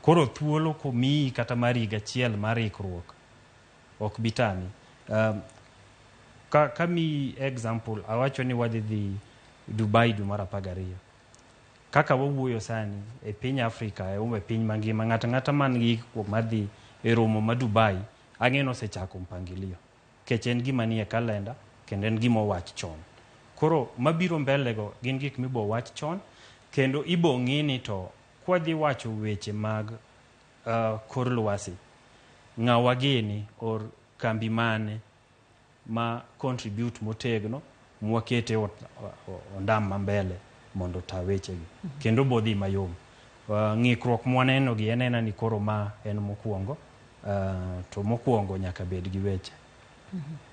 Koro thuolo komii kata mar higa achiel mar ikruok ok bitami. Kami example awacho ni wadhi dhi Dubai dwe mar 12. Kaka wawuoyo sani e piny Afrika e piny mangima ng'ata man gi ikruok madhi e romo ma Dubai ang'eno osechako mpangilio. Kech en gima nie kalenda kendo en gima owach chon. Koro mabiro mbele go gin gik mibo wach chon kendo ibo ng'ini to kwadhi wacho weche mag kor lwasi. Ng'awa gini or kambi mane ma contribute motegno mwakete ondam mambele mondo ta weche gi. Kendo bodhi mayom. Ng'ikruok mwaneno gi enena ni koro ma en mokwongo. To mokwongo nyaka bed gi weche.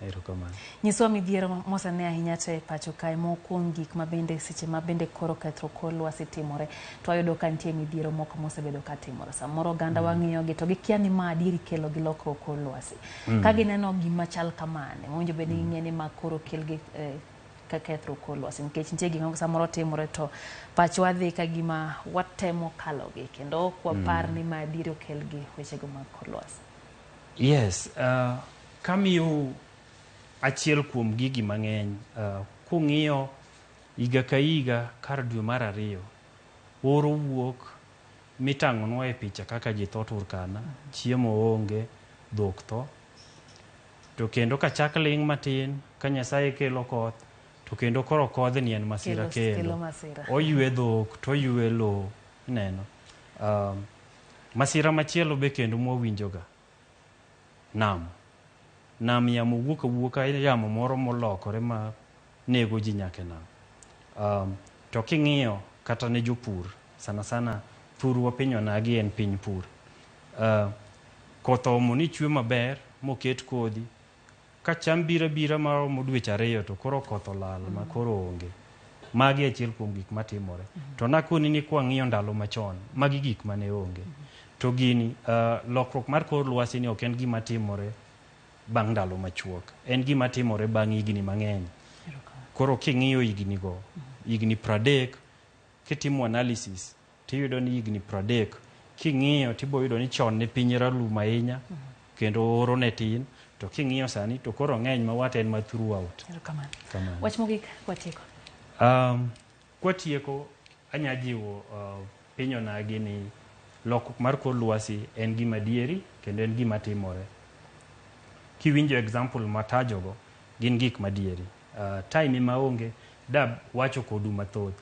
Erokamano. Nyiswa midhiero mosane ahinya te pacho kae mokwongo gik mabende seche mabende koro kethro kor lwasi timore to ayudo ka nitie midhiero moko mosebedo ka timore. Samoro oganda wang'iyo gi to gikia ni ma adieri kelo gi lokruok kor lwasi. Ka gineno gima chal kamane monjo bed ni ng'e ni ma koro kel gi ka kethro kor lwasi nikech nitie gik moko samoro timore to pacho wadhi ka gima watemo kalo gi kendo kwapar ni ma adieri okel gi weche go mag kor lwasi. Yes, kamiyo achiel kuom gigi mang'eny kung'iyo higa ka higa kar dwe mar 2 oro wuok mitang'onwa e picha kaka ji tho Turkana, chiemo onge, dhok tho. To kendo ka chak ling' matin ka Nyasaye kelo koth to kendo koro kodhni en masira kelo. Oywe dhok to oywe lo neno. Masira machielo be kendo mwawinjoga. Nam yamo wuoka yamo moro molokore ma nego ji nyake nam. To king'iyo kata ne jopur sana pur wa piny onagi en piny pur. Koth omo ni chwe maber moket kodhi ka cham bira maromo dweche 2 to koro koth olal ma koro onge. Magi achiel kuom gik matimore. To nakoni ni kwang'iyo ndalo machon magi gik mane onge. To gini lokruok mar kor lwasi ni ok en gima timore bang' ndalo machuok. En gima timore bang' higni mang'eny. Koro king'iyo higni go, higni 30 kitimo analysis tiyudo ni higni 30 king'iyo tibo yudo ni chon ne piny ralum ahinya kendo oro ne tin to king'iyo sani to koro ng'eny ma wat en ma throughout. Kamano. Wach mogik kwatieko. Kwatieko anyajiwo piny onagi ni lokruok mar kor lwasi en gima dieri kendo en gima timore. Kiwinjo example matajogo gin gik madieri. Time maonge da wacho kodu mathoth.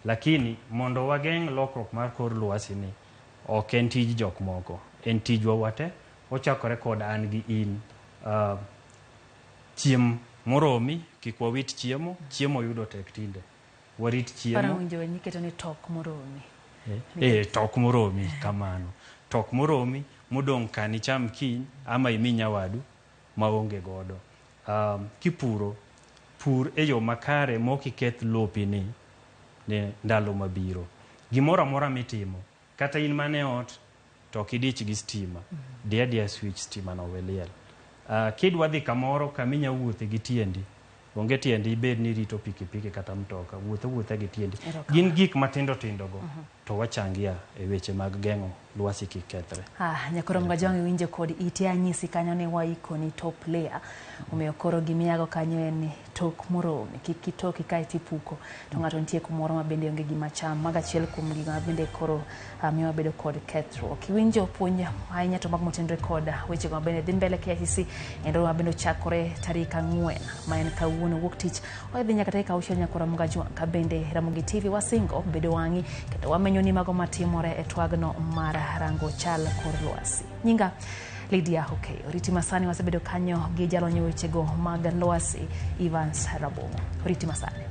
Lakini mondo wageng' lokruok mar kor lwasi ni ok en tij jok moko. En tijwa wate. Ochakore kod an gi in. Chiem moromi kik wawit chiemo yudo tek tinde. Warit chiemo. Para winjo niketo ni tok moromi. Tok moromi kamano. Tok moromi modong' kani cham kiny ama imi nyawadu maonge godo. Kipuro pur e yo makare mokiketh lopi ni ne ndalo mabiro. Gimoro amora mitimo, kata in mane ot to kidich gi stima, dia switch stima no weliel. Kidwa dhi kamoro kaminya wuothe gi tiendi, onge tiendi ibed ni rito pikipiki kata mtoka, wuothe gi tiendi. Gin gik matindo go to wachangia e weche mag geng'o lwasi kik kethre. Nyakoro Mgajwang' winjo kod ite anyisi kanyo ne waiko ni top player. Omiyo koro gimiyago kanyo en tok moro kitoki kae tipuko to ng'ato nitie kumoro ma bende onge gima cham. Maga achiel kuom gik ma bende koro miyo bedo kod kethruok. Iwinjo puonj ahinya to mag motenore kod weche go bende dhi mbele KICC endo ma bende chakore tarik 4 ma en kawuono wuok tich. Odhi nyaka tarik 6 nyakoro Mgajwang' ka bende Ramogi TV wasingo bedo wang'i kendo wamenyo ni mago matimore e twagno mar rango chal kor lwasi. Nyinga Lydia Hokeyo, Riti Masani wasebedo kanyo gi jalonyo weche go mag lwasi Evans Rabongo. Riti Masani.